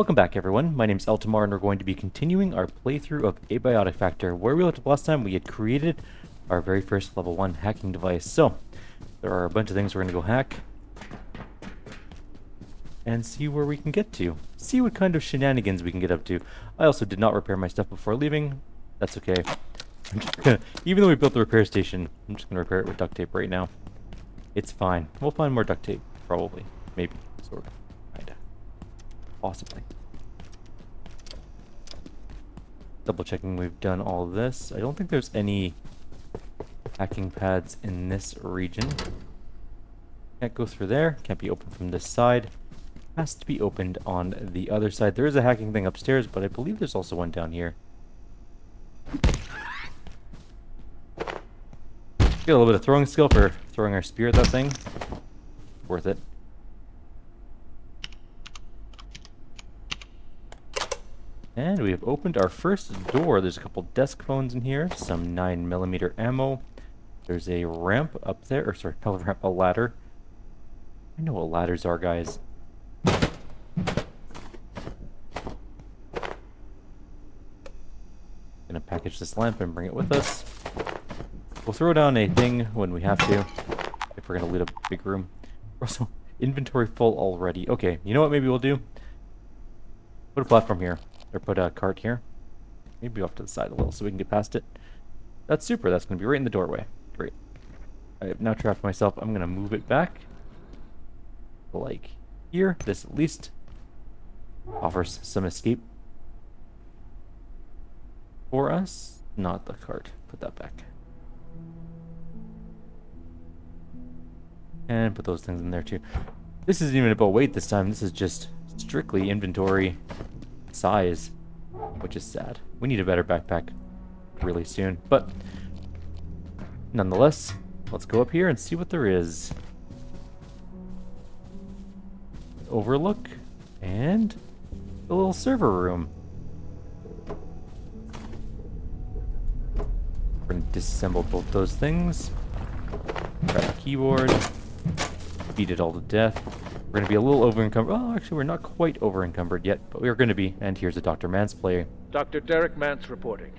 Welcome back, everyone. My name's Eltamar, and we're going to be continuing our playthrough of Abiotic Factor, where we left off last time. We had created our very first level 1 hacking device. So, there are a bunch of things we're going to go hack and see where we can get to. See what kind of shenanigans we can get up to. I also did not repair my stuff before leaving. That's okay. I'm just gonna, even though we built the repair station, I'm just going to repair it with duct tape right now. It's fine. We'll find more duct tape, probably. Maybe. Sort of. Kinda. Possibly. Double checking we've done all this. I don't think there's any hacking pads in this region. Can't go through there. Can't be opened from this side. Has to be opened on the other side. There is a hacking thing upstairs, but I believe there's also one down here. Get a little bit of throwing skill for throwing our spear at that thing. Worth it. And we have opened our first door. There's a couple desk phones in here, some 9mm ammo. There's a ramp up there, or sorry, not a ramp, a ladder. I know what ladders are, guys. Gonna package this lamp and bring it with us. We'll throw down a thing when we have to, if we're gonna loot a big room. Also, inventory full already. Okay, you know what maybe we'll do? Put a platform here. Or put a cart here. Maybe off to the side a little so we can get past it. That's super. That's going to be right in the doorway. Great. I have now trapped myself. I'm going to move it back. Like here. This at least offers some escape for us. Not the cart. Put that back. And put those things in there too. This isn't even about weight this time. This is just strictly inventory size, which is sad. We need a better backpack really soon, but nonetheless, let's go up here and see what there is. Overlook and a little server room. We're going to disassemble both those things. Grab the keyboard. Beat it all to death. We're going to be a little over-encumbered. Oh, actually, we're not quite over-encumbered yet, but we are going to be. And here's a Dr. Mance player. Dr. Derek Mance reporting.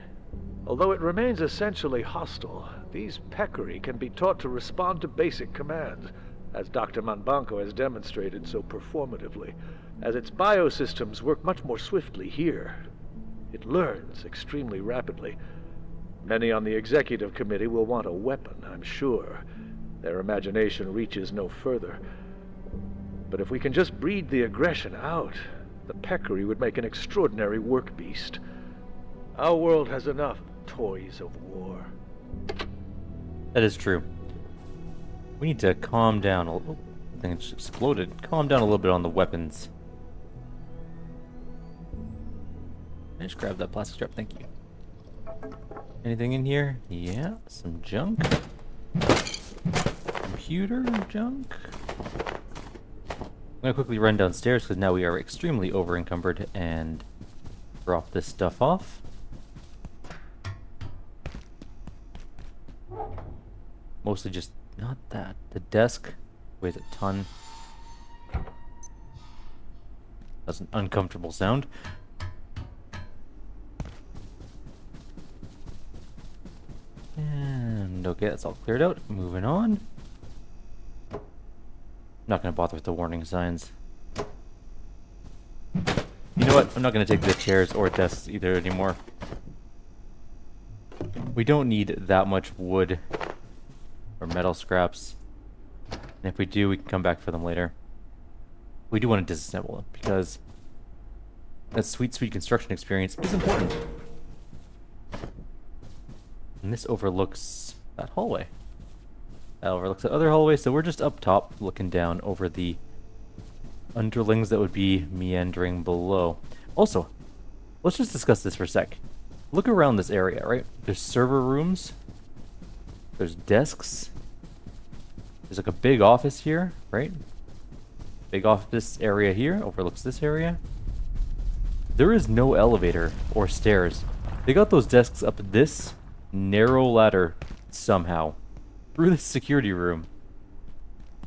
Although it remains essentially hostile, these peccary can be taught to respond to basic commands, as Dr. Manbanco has demonstrated so performatively, as its biosystems work much more swiftly here. It learns extremely rapidly. Many on the executive committee will want a weapon, I'm sure. Their imagination reaches no further. But if we can just breed the aggression out, the peccary would make an extraordinary work beast. Our world has enough toys of war. That is true. We need to calm down a little. I think it just exploded. Calm down a little bit on the weapons. I just grabbed that plastic strap, thank you. Anything in here? Yeah, some junk. Computer junk. I'm going to quickly run downstairs because now we are extremely over-encumbered and drop this stuff off. Mostly just, not that. The desk weighs a ton. That's an uncomfortable sound. And okay, that's all cleared out. Moving on. Not going to bother with the warning signs. You know what? I'm not going to take the chairs or desks either anymore. We don't need that much wood or metal scraps. And if we do, we can come back for them later. We do want to disassemble them because that sweet, sweet construction experience is important. And this overlooks that hallway. That overlooks the other hallway, so we're just up top looking down over the underlings that would be meandering below. Also, let's just discuss this for a sec. Look around this area, right? There's server rooms. There's desks. There's like a big office here, right? Big office area here overlooks this area. There is no elevator or stairs. They got those desks up this narrow ladder somehow through the security room.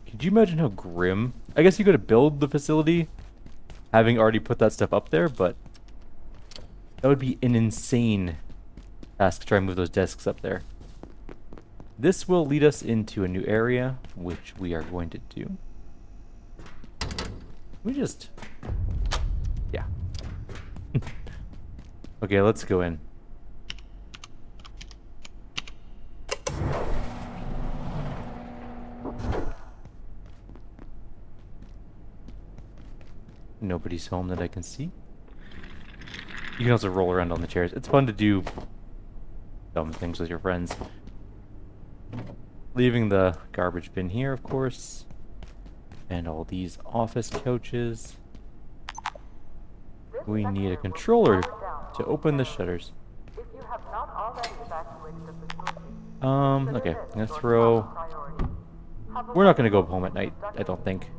Could you imagine how grim? I guess you gotta build the facility having already put that stuff up there, but that would be an insane task to try and move those desks up there. This will lead us into a new area, which we are going to do. We just... yeah. Okay, let's go in. Nobody's home that I can see. You can also roll around on the chairs. It's fun to do dumb things with your friends. Leaving the garbage bin here, of course. And all these office couches. We need a controller to open the shutters. Okay, I'm gonna throw... We're not gonna go home at night, I don't think.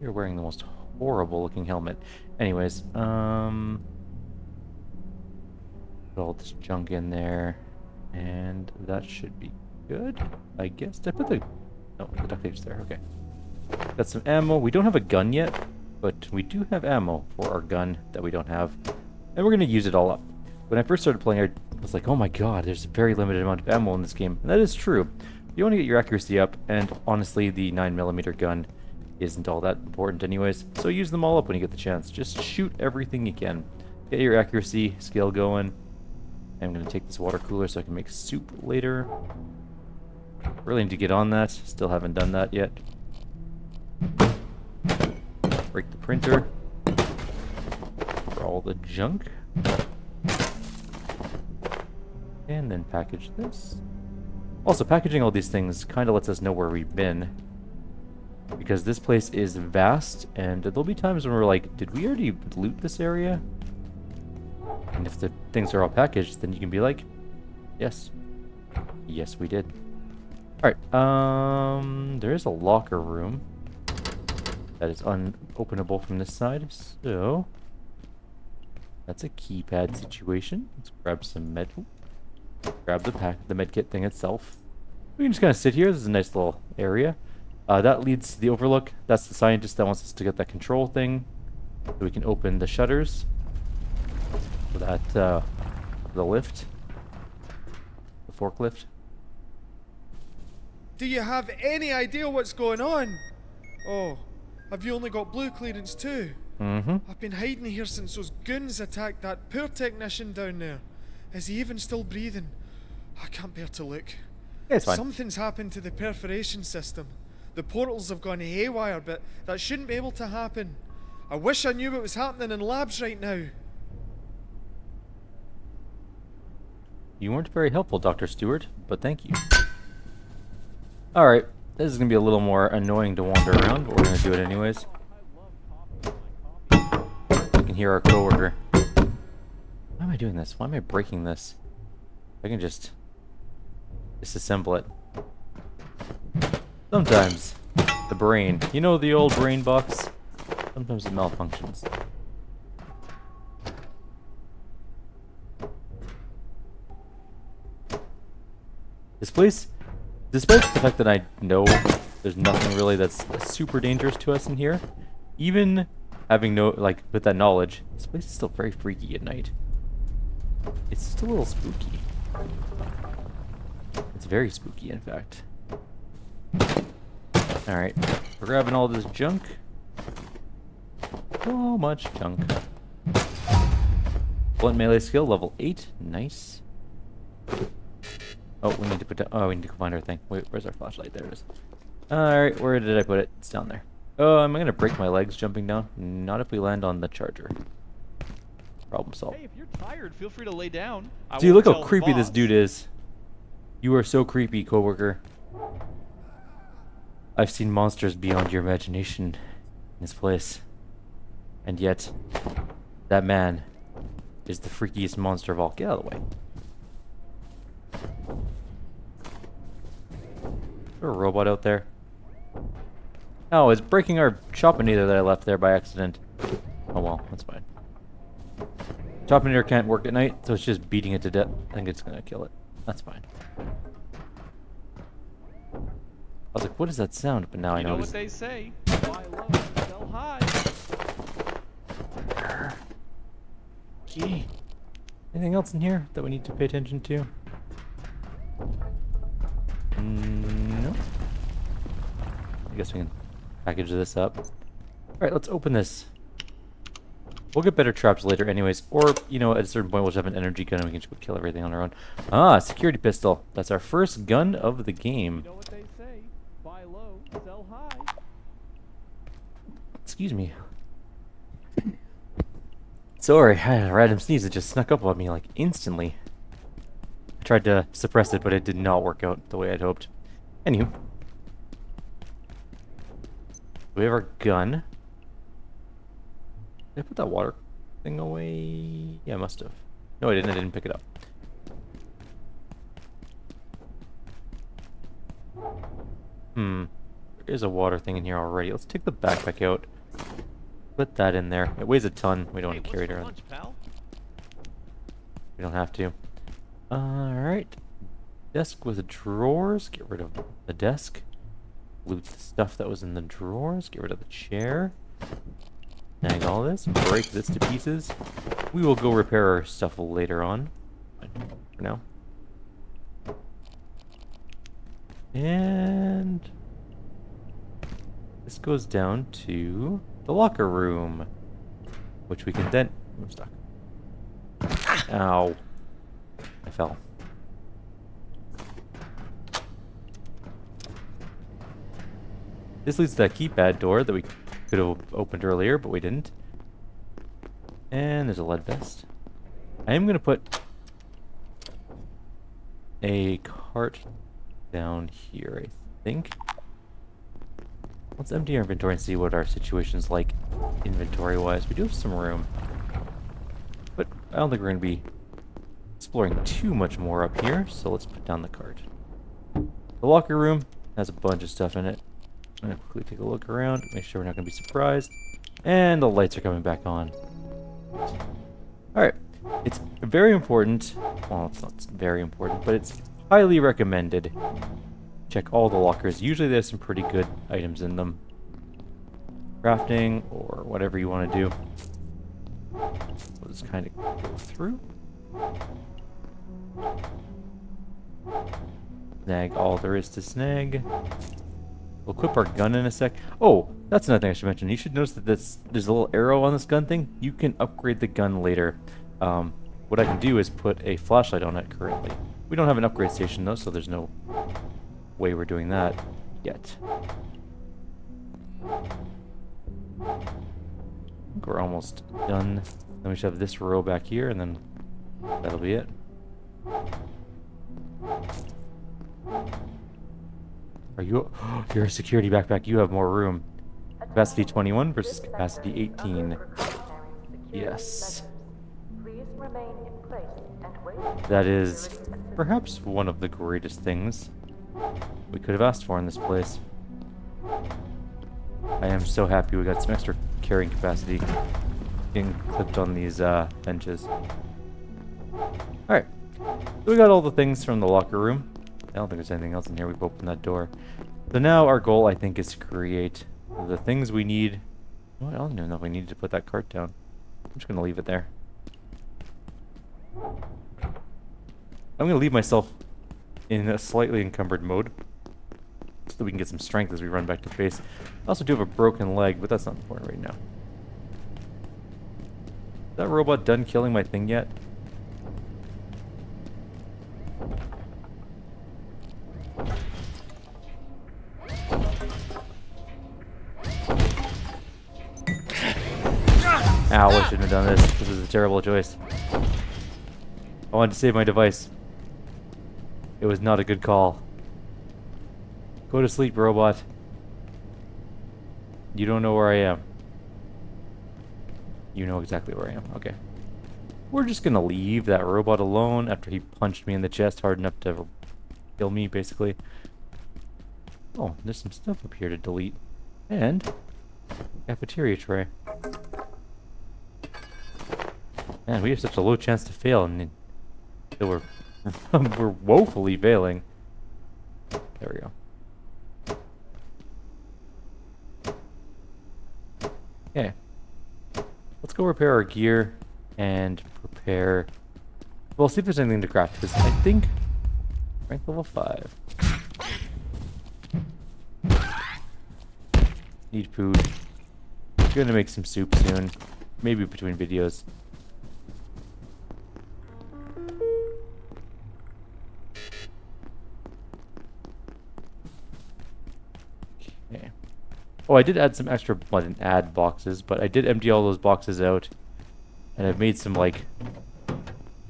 You're wearing the most horrible looking helmet. Anyways, put all this junk in there, and that should be good, I guess. Did I put the... no, the duct tape's there, okay. Got some ammo. We don't have a gun yet, but we do have ammo for our gun that we don't have. And we're going to use it all up. When I first started playing, I was like, oh my god, there's a very limited amount of ammo in this game. And that is true. You want to get your accuracy up, and honestly, the 9mm gun isn't all that important anyways. So use them all up when you get the chance. Just shoot everything you can. Get your accuracy skill going. I'm going to take this water cooler so I can make soup later. Really need to get on that. Still haven't done that yet. Break the printer. For all the junk. And then package this. Also, packaging all these things kind of lets us know where we've been. Because this place is vast, and there'll be times when we're like, did we already loot this area? And if the things are all packaged, then you can be like, yes. Yes, we did. Alright, there is a locker room that is unopenable from this side, so that's a keypad situation. Let's grab some metal. Grab the medkit thing itself. We can just kind of sit here. This is a nice little area. That leads to the overlook. That's the scientist that wants us to get that control thing, so we can open the shutters for that the lift, the forklift. Do you have any idea what's going on? Oh, have you only got blue clearance too? Mm-hmm. I've been hiding here since those goons attacked that poor technician down there. Is he even still breathing? I can't bear to look. Yeah, it's fine. Something's happened to the perforation system. The portals have gone haywire, but that shouldn't be able to happen. I wish I knew what was happening in labs right now. You weren't very helpful, Dr. Stewart, but thank you. Alright, this is going to be a little more annoying to wander around, but we're going to do it anyways. You can hear our coworker. Why am I doing this? Why am I breaking this? I can just disassemble it. Sometimes the brain, you know, the old brain box? Sometimes it malfunctions. This place, despite the fact that I know there's nothing really that's super dangerous to us in here, even having with that knowledge, this place is still very freaky at night. It's just a little spooky. It's very spooky, in fact. Alright, we're grabbing all this junk. So much junk. Blunt melee skill, level 8. Nice. Oh, we need to put down... oh, we need to go find our thing. Wait, where's our flashlight? There it is. Alright, where did I put it? It's down there. Oh, am I going to break my legs jumping down? Not if we land on the charger. Problem solved. Hey, if you're tired, feel free to lay down. Dude, look how creepy this dude is. You are so creepy, coworker. I've seen monsters beyond your imagination in this place. And yet, that man is the freakiest monster of all. Get out of the way. Is there a robot out there? Oh, it's breaking our Chopinator that I left there by accident. Oh well, that's fine. Chopinator can't work at night, so it's just beating it to death. I think it's gonna kill it. That's fine. was like, what is that sound? But now I You know. know It's what they say. Buy low, sell high. key. Anything else in here that we need to pay attention to? No. I guess we can package this up. Alright, let's open this. We'll get better traps later anyways. Or, you know, at a certain point we'll just have an energy gun and we can just go kill everything on our own. Ah, security pistol. That's our first gun of the game. You know what they say. Buy low, sell high. Excuse me. Sorry, I had a random sneeze that just snuck up on me like instantly. I tried to suppress it, but it did not work out the way I'd hoped. Anywho. We have our gun. Did I put that water thing away? Yeah, I must have. No, I didn't pick it up. There is a water thing in here already. Let's take the backpack out. Put that in there. It weighs a ton. We don't want to carry it around. Lunch, pal? We don't have to. Alright. Desk with drawers. Get rid of the desk. Loot the stuff that was in the drawers. Get rid of the chair. Snag all this. Break this to pieces. We will go repair our stuff later on. For now. And this goes down to the locker room, which we can then... I'm stuck. Ow. I fell. This leads to that keypad door that we could have opened earlier, but we didn't. And there's a lead vest. I am going to put a cart down here, I think. Let's empty our inventory and see what our situation's like inventory-wise. We do have some room. But I don't think we're going to be exploring too much more up here, so let's put down the cart. The locker room has a bunch of stuff in it. I'm going to quickly take a look around, make sure we're not going to be surprised. And the lights are coming back on. Alright, it's very important, well, it's not very important, but it's highly recommended. Check all the lockers. Usually there's some pretty good items in them. Crafting, or whatever you want to do. We'll just kind of go through. Snag all there is to snag. We'll equip our gun in a sec. Oh, that's another thing I should mention. You should notice that there's a little arrow on this gun thing. You can upgrade the gun later. What I can do is put a flashlight on it currently. We don't have an upgrade station though, so there's no way we're doing that yet. I think we're almost done. Then we should have this row back here, and then that'll be it. Are you? You're a security backpack. You have more room. Capacity 21 versus capacity 18. Yes. That is perhaps one of the greatest things we could have asked for in this place. I am so happy we got some extra carrying capacity being clipped on these benches. Alright. So we got all the things from the locker room. I don't think there's anything else in here. We've opened that door. So now our goal, I think, is to create the things we need. Oh, I don't even know if we need to put that cart down. I'm just going to leave it there. I'm going to leave myself in a slightly encumbered mode so that we can get some strength as we run back to base. I also do have a broken leg, but that's not important right now. Is that robot done killing my thing yet? Ow, I shouldn't have done this. This is a terrible choice. I wanted to save my device. It was not a good call. Go to sleep, robot. You don't know where I am. You know exactly where I am. Okay. We're just gonna leave that robot alone after he punched me in the chest hard enough to kill me, basically. Oh, there's some stuff up here to delete. And cafeteria tray. Man, we have such a low chance to fail, and we're woefully failing. There we go. Okay. Let's go repair our gear and prepare... Well, see if there's anything to craft, because I think... Rank level 5. Need food. Gonna make some soup soon. Maybe between videos. Okay. Oh, I did add some extra... Well, I didn't add boxes, but I did empty all those boxes out. And I've made some, like...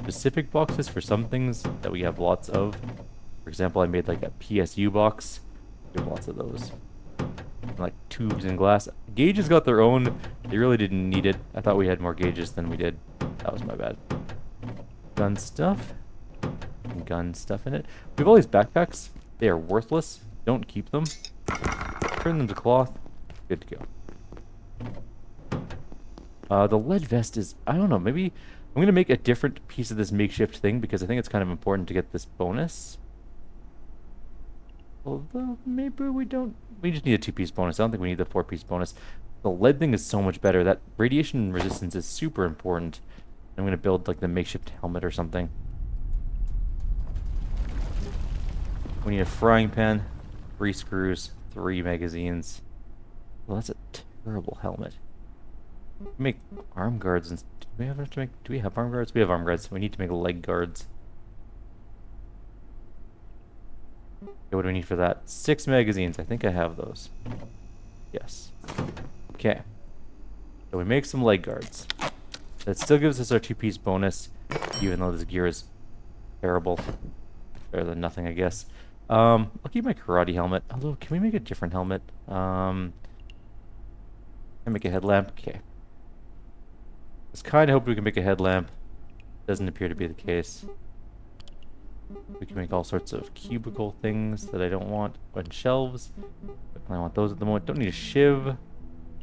specific boxes for some things that we have lots of. For example, I made like a PSU box. We have lots of those. And, like tubes and glass. Gauges got their own. They really didn't need it. I thought we had more gauges than we did. That was my bad. Gun stuff. And gun stuff in it. We have all these backpacks. They are worthless. Don't keep them. Turn them to cloth. Good to go. The lead vest is... I don't know. Maybe... I'm going to make a different piece of this makeshift thing because I think it's kind of important to get this bonus. Although, maybe we don't... We just need a 2-piece bonus. I don't think we need the 4-piece bonus. The lead thing is so much better. That radiation resistance is super important. I'm going to build, like, the makeshift helmet or something. We need a frying pan, 3 screws, 3 magazines. Well, that's a terrible helmet. Make arm guards and... Do we have arm guards? We have arm guards. We need to make leg guards. Okay, what do we need for that? 6 magazines. I think I have those. Yes. Okay. So we make some leg guards. That still gives us our 2-piece bonus, even though this gear is terrible. Better than nothing, I guess. I'll keep my karate helmet. Although, can we make a different helmet? Can I make a headlamp? Okay. I was kind of hoping we can make a headlamp. Doesn't appear to be the case. We can make all sorts of cubicle things that I don't want. And shelves. I want those at the moment. Don't need a shiv.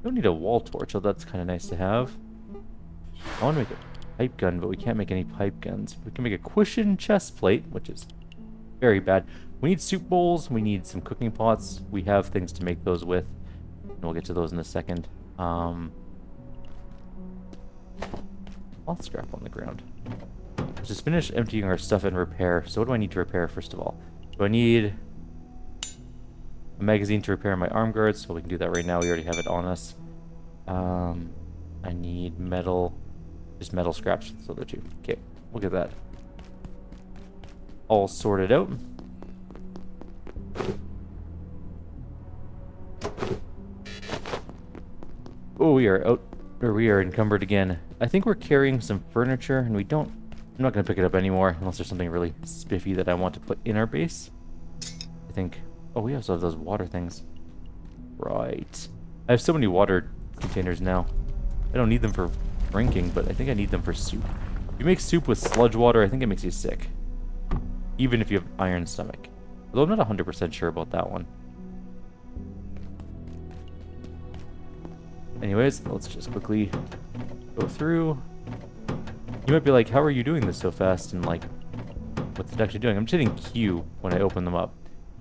Don't need a wall torch, although that's kind of nice to have. I want to make a pipe gun, but we can't make any pipe guns. We can make a cushion chest plate, which is very bad. We need soup bowls. We need some cooking pots. We have things to make those with. And we'll get to those in a second. Cloth scrap on the ground. Let's just finish emptying our stuff and repair. So what do I need to repair first of all? Do I need a magazine to repair my arm guards? So we can do that right now. We already have it on us. I need metal. Just metal scraps. So the 2. Okay, we'll get that all sorted out. Oh, we are out. Or we are encumbered again. I think we're carrying some furniture, and we don't... I'm not going to pick it up anymore, unless there's something really spiffy that I want to put in our base. I think... Oh, we also have those water things. Right. I have so many water containers now. I don't need them for drinking, but I think I need them for soup. If you make soup with sludge water, I think it makes you sick. Even if you have iron stomach. Although I'm not 100% sure about that one. Anyways, let's just quickly go through. You might be like, how are you doing this so fast? And like, what's it actually doing? I'm just hitting Q when I open them up.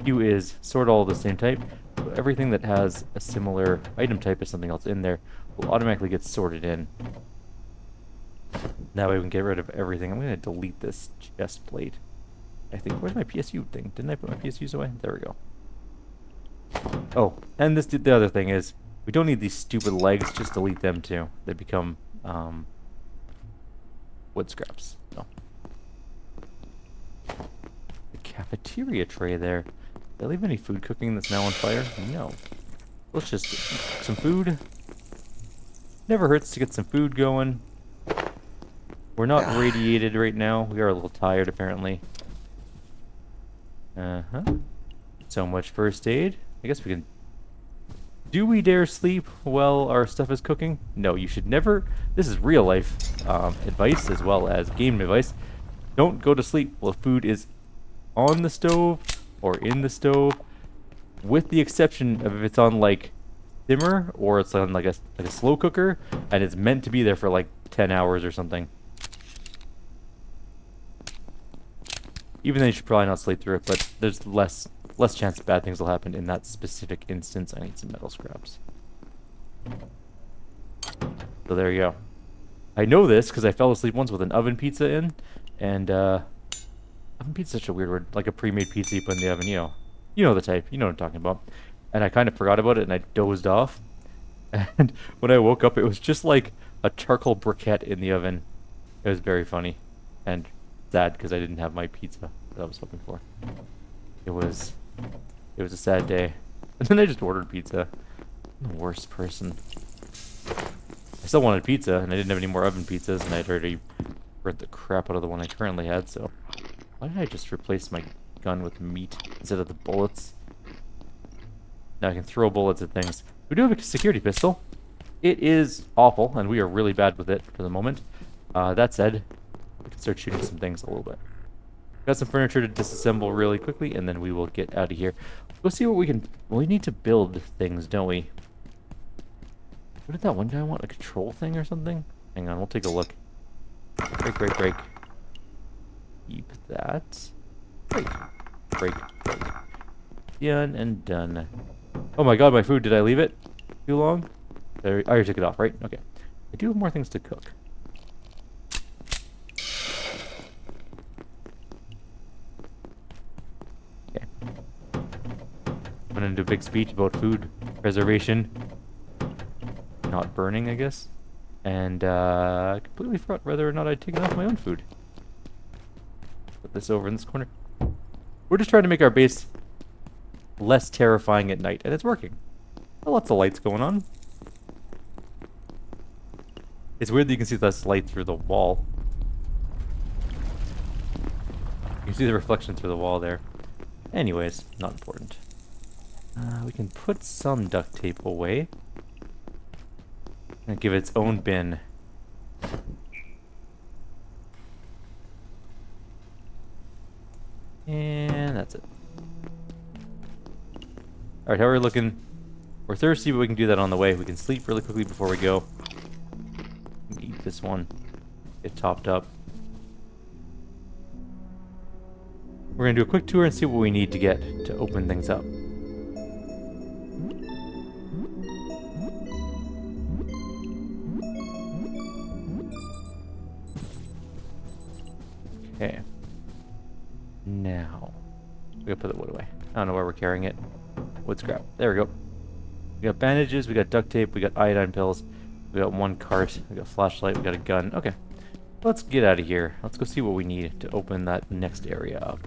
Q is sort of all the same type. So everything that has a similar item type as something else in there will automatically get sorted in. That way we can get rid of everything. I'm going to delete this chest plate. I think, where's my PSU thing? Didn't I put my PSUs away? There we go. Oh, and this the other thing is, we don't need these stupid legs, just delete them too. They become wood scraps. No. The cafeteria tray there. Did I leave any food cooking that's now on fire? No. Let's just get some food. Never hurts to get some food going. We're not radiated right now. We are a little tired apparently. So much first aid. I guess we can... Do we dare sleep while our stuff is cooking? No, you should never... This is real life advice as well as game advice. Don't go to sleep while food is on the stove or in the stove. With the exception of if it's on like simmer or it's on like a slow cooker and it's meant to be there for like 10 hours or something. Even then you should probably not sleep through it, but there's less chance bad things will happen in that specific instance. I need some metal scraps. So there you go. I know this because I fell asleep once with an oven pizza in, and oven pizza is such a weird word, like a pre-made pizza you put in the oven, you know the type, you know what I'm talking about. And I kind of forgot about it, and I dozed off. And when I woke up, it was just like a charcoal briquette in the oven. It was very funny, and sad because I didn't have my pizza that I was hoping for. It was a sad day. And then I just ordered pizza. I'm the worst person. I still wanted pizza, and I didn't have any more oven pizzas, and I'd already burnt the crap out of the one I currently had, so... Why did I just replace my gun with meat instead of the bullets? Now I can throw bullets at things. We do have a security pistol. It is awful, and we are really bad with it for the moment. That said, we can start shooting some things a little bit. Got some furniture to disassemble really quickly, and then we will get out of here. Go see what we can... Well, we need to build things, don't we? What did that one guy want? A control thing or something? Hang on, we'll take a look. Break, break, break. Keep that. Break. Break, break. Done and done. Oh my god, my food. Did I leave it too long? I already took it off, right? Okay. I do have more things to cook. Okay. I'm gonna do a big speech about food preservation. Not burning, I guess. And I completely forgot whether or not I'd taken off my own food. Put this over in this corner. We're just trying to make our base less terrifying at night, and it's working. Well, lots of lights going on. It's weird that you can see less light through the wall. You can see the reflection through the wall there. Anyways, not important. We can put some duct tape away. And give it its own bin. And that's it. Alright, how are we looking? We're thirsty, but we can do that on the way. We can sleep really quickly before we go. Eat this one. Get topped up. We're going to do a quick tour and see what we need to get to open things up. Okay. Now, we gotta put the wood away. I don't know where we're carrying it. Wood scrap. There we go. We got bandages, we got duct tape, we got iodine pills, we got one cart, we got a flashlight, we got a gun. Okay. Let's get out of here. Let's go see what we need to open that next area up.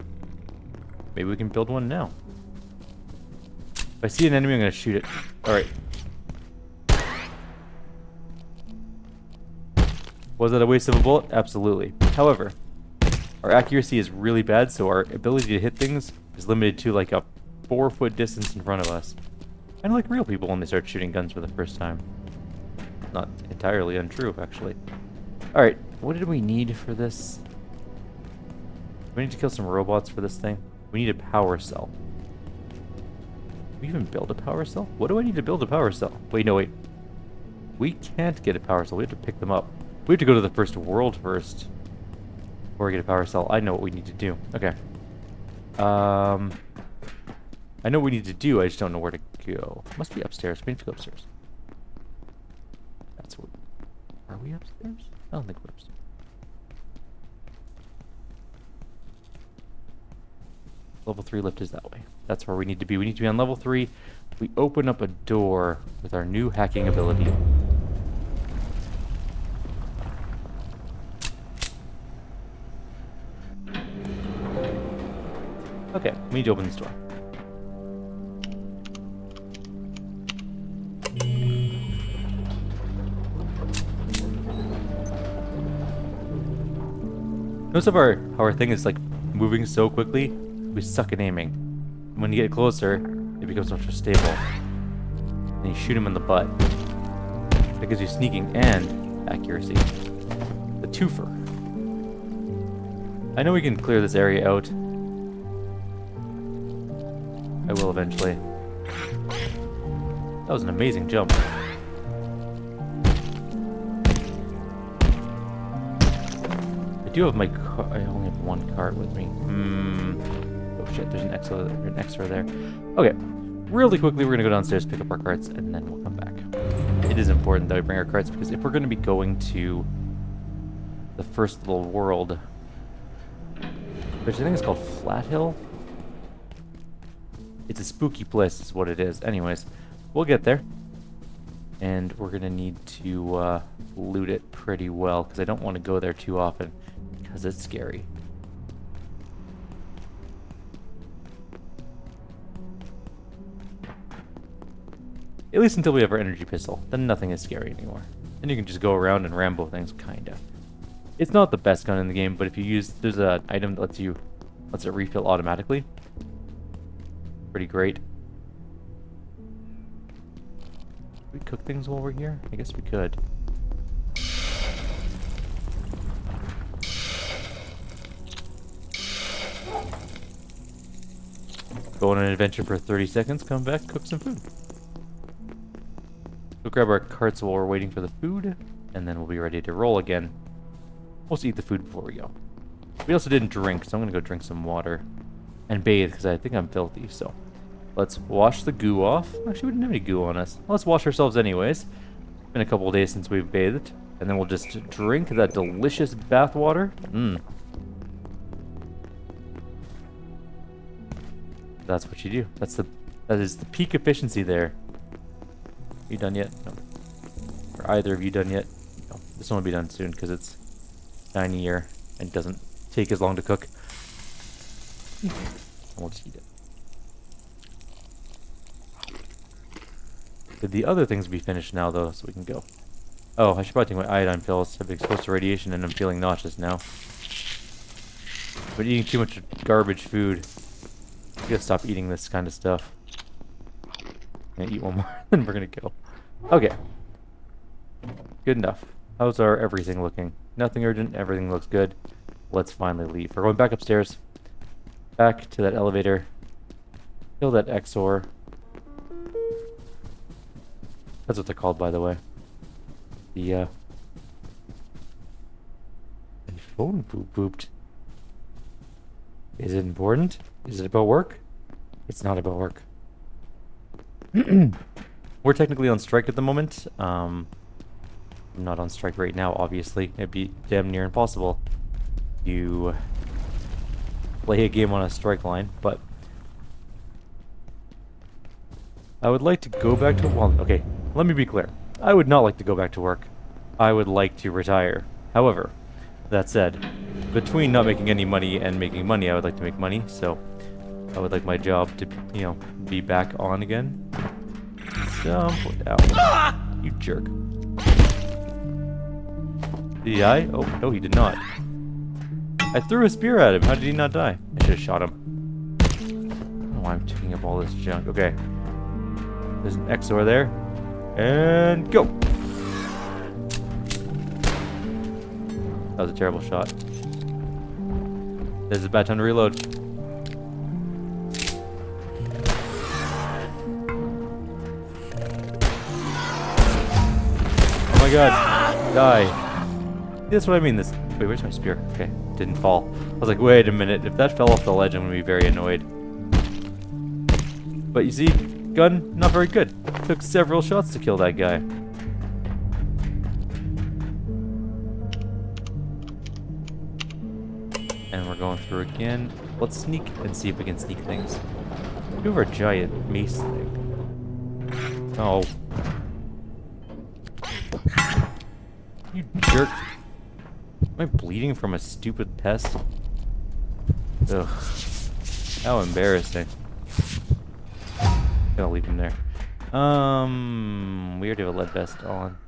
Maybe we can build one now. If I see an enemy, I'm gonna shoot it. Alright. Was that a waste of a bullet? Absolutely. However, our accuracy is really bad, so our ability to hit things is limited to like a 4-foot distance in front of us. Kind of like real people when they start shooting guns for the first time. Not entirely untrue, actually. Alright, what did we need for this? We need to kill some robots for this thing. We need a power cell. Can we even build a power cell? What do I need to build a power cell? Wait, no, wait. We can't get a power cell. We have to pick them up. We have to go to the first world first. Before we get a power cell. I know what we need to do. Okay. I know what we need to do, I just don't know where to go. Must be upstairs. We need to go upstairs. That's what... Are we upstairs? I don't think we're upstairs. Level 3 lift is that way. That's where we need to be. We need to be on level 3. We open up a door with our new hacking ability. Okay, we need to open this door. Notice how our thing is like moving so quickly, we suck at aiming. When you get closer, it becomes much more stable. And you shoot him in the butt. That gives you sneaking and accuracy. The twofer. I know we can clear this area out. I will eventually. That was an amazing jump. I do have my car. I only have one cart with me. Oh shit, there's an extra there. Okay. Really quickly, we're going to go downstairs, pick up our carts, and then we'll come back. It is important that we bring our carts, because if we're going to be going to the first little world, which I think is called Flathill. It's a spooky place is what it is. Anyways, we'll get there. And we're going to need to loot it pretty well, because I don't want to go there too often, because it's scary. At least until we have our energy pistol. Then nothing is scary anymore. Then you can just go around and rambo things, kinda. It's not the best gun in the game, but if you use... There's an item that lets it refill automatically. Pretty great. We cook things while we're here? I guess we could. Go on an adventure for 30 seconds, come back, cook some food. We'll grab our carts while we're waiting for the food, and then we'll be ready to roll again. We'll just eat the food before we go. We also didn't drink, so I'm going to go drink some water. And bathe, because I think I'm filthy, so... Let's wash the goo off. Actually, we didn't have any goo on us. Let's wash ourselves anyways. It's been a couple of days since we've bathed. And then we'll just drink that delicious bath water. That's what you do. That is the peak efficiency there. You done yet? No. Are either of you done yet? No. This one will be done soon because it's 9 a year and doesn't take as long to cook. We'll just eat it. Did the other things be finished now though, so we can go? Oh, I should probably take my iodine pills. I've been exposed to radiation and I'm feeling nauseous now. But eating too much garbage food. You gotta stop eating this kind of stuff. I'm gonna eat one more, then we're gonna go. Okay. Good enough. How's our everything looking? Nothing urgent, everything looks good. Let's finally leave. We're going back upstairs. Back to that elevator. Kill that Exor. That's what they're called, by the way. The phone pooped. Is it important? Is it about work? It's not about work. We're technically on strike at the moment. I'm not on strike right now, obviously. It'd be damn near impossible to play a game on a strike line, but I would like to go back to... Well, okay, let me be clear. I would not like to go back to work. I would like to retire. However, that said, between not making any money and making money, I would like to make money, so I would like my job to, you know, be back on again. Some point out. You jerk. Did he die? Oh, no, he did not. I threw a spear at him. How did he not die? I should have shot him. I don't know why I'm taking up all this junk. Okay. There's an Exor there. And go! That was a terrible shot. There's a bad time to reload. Oh my god. Die. That's what I mean. This. Wait, where's my spear? Okay, didn't fall. I was like, wait a minute. If that fell off the ledge, I'm going to be very annoyed. But you see, gun, not very good. Took several shots to kill that guy. And we're going through again. Let's sneak and see if we can sneak things. Do our giant mace thing. Oh. You jerk. Am I bleeding from a stupid pest? Ugh. How embarrassing. Gonna leave him there. We already have a lead vest on.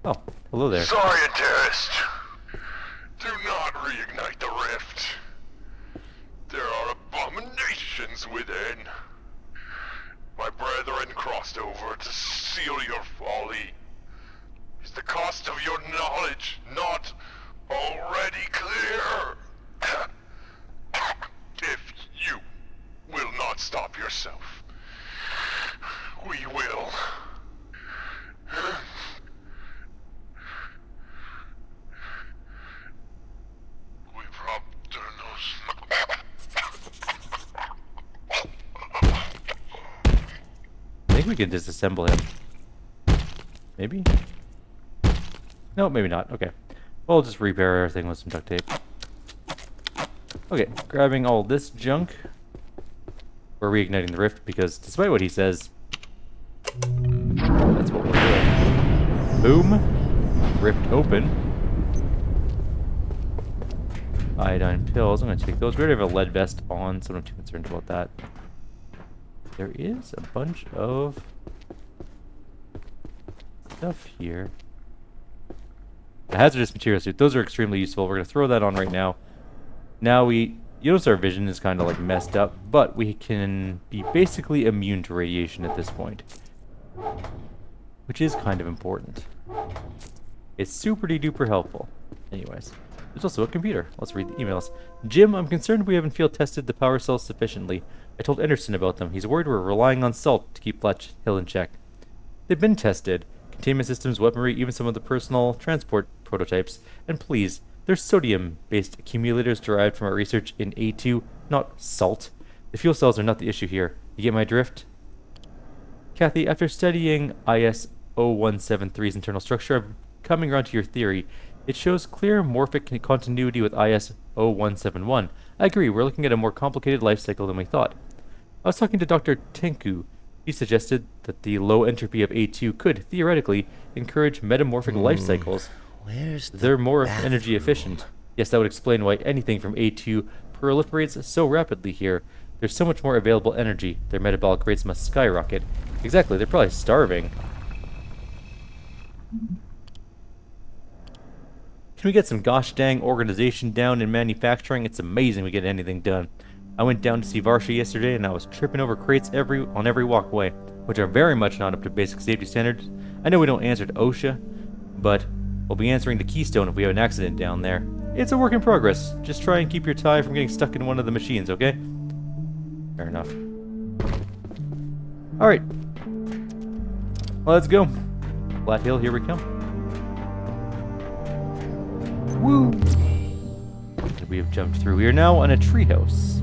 Oh, hello there. Scientist! Do not reignite the rift. There are abominations within. My brethren crossed over to seal your folly. Is the cost of your knowledge not already clear? If you will not stop yourself, we will. We've robbed we can disassemble him. Maybe? No, maybe not. Okay. We'll just repair everything with some duct tape. Okay, grabbing all this junk. We're reigniting the rift because, despite what he says, that's what we're doing. Boom. Rift open. Iodine pills. I'm going to take those. We already have a lead vest on, so I'm not too concerned about that. There is a bunch of stuff here. A hazardous material suit. Those are extremely useful. We're going to throw that on right now. Now you notice our vision is kind of like messed up, but we can be basically immune to radiation at this point. Which is kind of important. It's super duper helpful. Anyways, there's also a computer. Let's read the emails. Jim, I'm concerned we haven't field tested the power cells sufficiently. I told Anderson about them. He's worried we're relying on salt to keep Flathill in check. They've been tested. Containment systems, weaponry, even some of the personal transport prototypes. And please, they're sodium-based accumulators derived from our research in A2, not salt. The fuel cells are not the issue here. You get my drift? Kathy, after studying IS-0173's internal structure, I'm coming around to your theory. It shows clear morphic continuity with IS-0171. I agree, we're looking at a more complicated life cycle than we thought. I was talking to Dr. Tenku. He suggested that the low entropy of A2 could, theoretically, encourage metamorphic life cycles. They're more energy efficient. Yes, that would explain why anything from A2 proliferates so rapidly here. There's so much more available energy. Their metabolic rates must skyrocket. Exactly, they're probably starving. Can we get some gosh dang organization down in manufacturing? It's amazing we get anything done. I went down to see Varsha yesterday and I was tripping over crates on every walkway, which are very much not up to basic safety standards. I know we don't answer to OSHA, but we'll be answering to Keystone if we have an accident down there. It's a work in progress. Just try and keep your tie from getting stuck in one of the machines, okay? Fair enough. Alright. Well, let's go. Flathill, here we come. Woo! We have jumped through. We are now on a treehouse.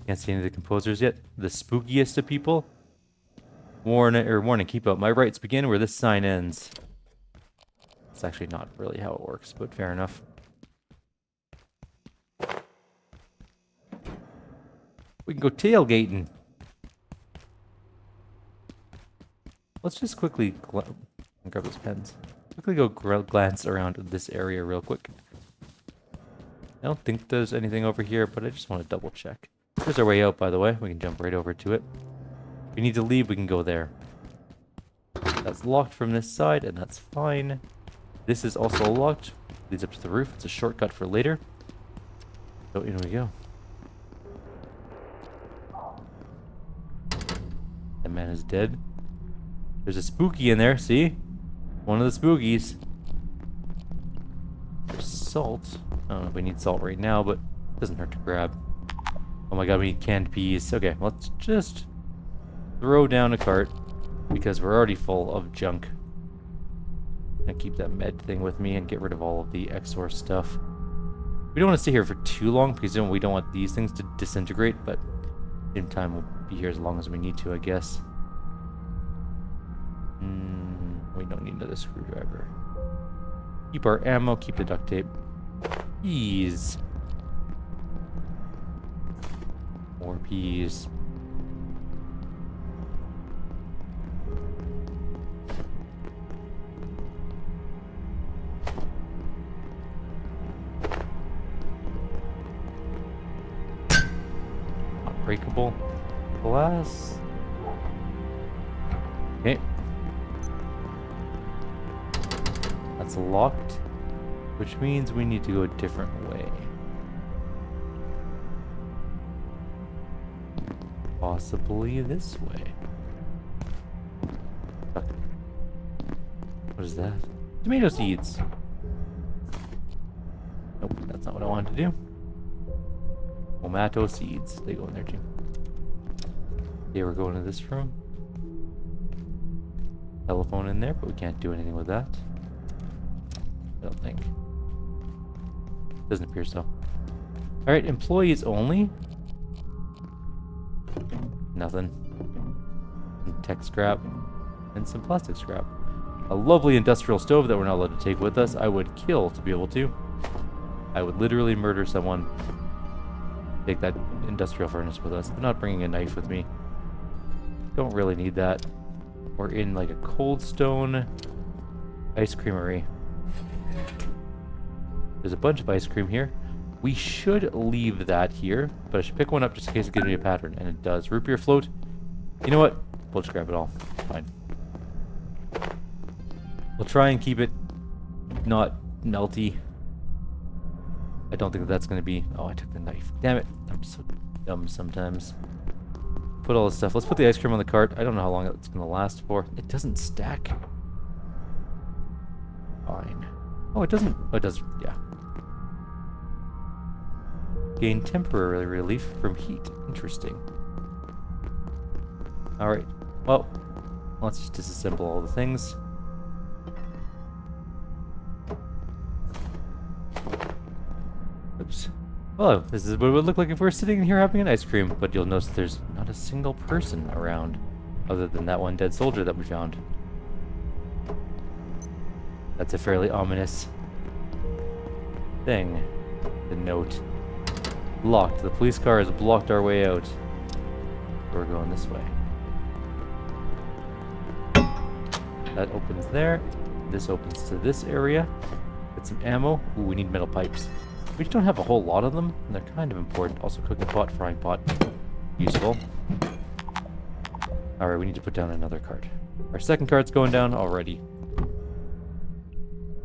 Can't see any of the composers yet. The spookiest of people. Warning, keep up. My rights begin where this sign ends. It's actually not really how it works, but fair enough. We can go tailgating. Let's just quickly grab those pens. Quickly go glance around this area real quick. I don't think there's anything over here, but I just want to double check. Here's our way out, by the way. We can jump right over to it. If we need to leave, we can go there. That's locked from this side, and that's fine. This is also locked. Leads up to the roof. It's a shortcut for later. So in we go. That man is dead. There's a spooky in there, see? One of the spookies. There's salt. I don't know if we need salt right now, but it doesn't hurt to grab. Oh my god, we need canned peas. Okay, let's just throw down a cart because we're already full of junk. I'm gonna keep that med thing with me and get rid of all of the XOR stuff. We don't want to stay here for too long because we don't want these things to disintegrate, but at the same time we'll be here as long as we need to, I guess. We don't need another screwdriver. Keep our ammo, keep the duct tape. Peas. More peas. Not breakable glass. Okay. That's locked, which means we need to go a different way. Possibly this way. What is that? Tomato seeds. Nope, that's not what I wanted to do. Tomato seeds. They go in there too. Okay, we're going to this room. Telephone in there, but we can't do anything with that. I don't think. Doesn't appear so. Alright, employees only. Nothing. Some tech scrap. And some plastic scrap. A lovely industrial stove that we're not allowed to take with us. I would kill to be able to. I would literally murder someone. Take that industrial furnace with us. I'm not bringing a knife with me. Don't really need that. We're in like a Cold Stone ice creamery. There's a bunch of ice cream here. We should leave that here, but I should pick one up just in case it gives me a pattern, and it does. Root beer float. You know what? We'll just grab it all. Fine. We'll try and keep it not melty. I don't think that's going to be... Oh, I took the knife. Damn it. I'm so dumb sometimes. Put all this stuff. Let's put the ice cream on the cart. I don't know how long it's going to last for. It doesn't stack. Fine. Oh, it doesn't... Oh, it does... Yeah. Gain temporary relief from heat. Interesting. Alright. Well, let's just disassemble all the things. Oops. Well, this is what it would look like if we were sitting in here having an ice cream, but you'll notice there's not a single person around, other than that one dead soldier that we found. That's a fairly ominous thing. The note. Locked. The police car has blocked our way out. We're going this way. That opens there. This opens to this area. Get some ammo. Ooh, we need metal pipes. We just don't have a whole lot of them, and they're kind of important. Also, cooking pot, frying pot. Useful. Alright, we need to put down another cart. Our second cart's going down already.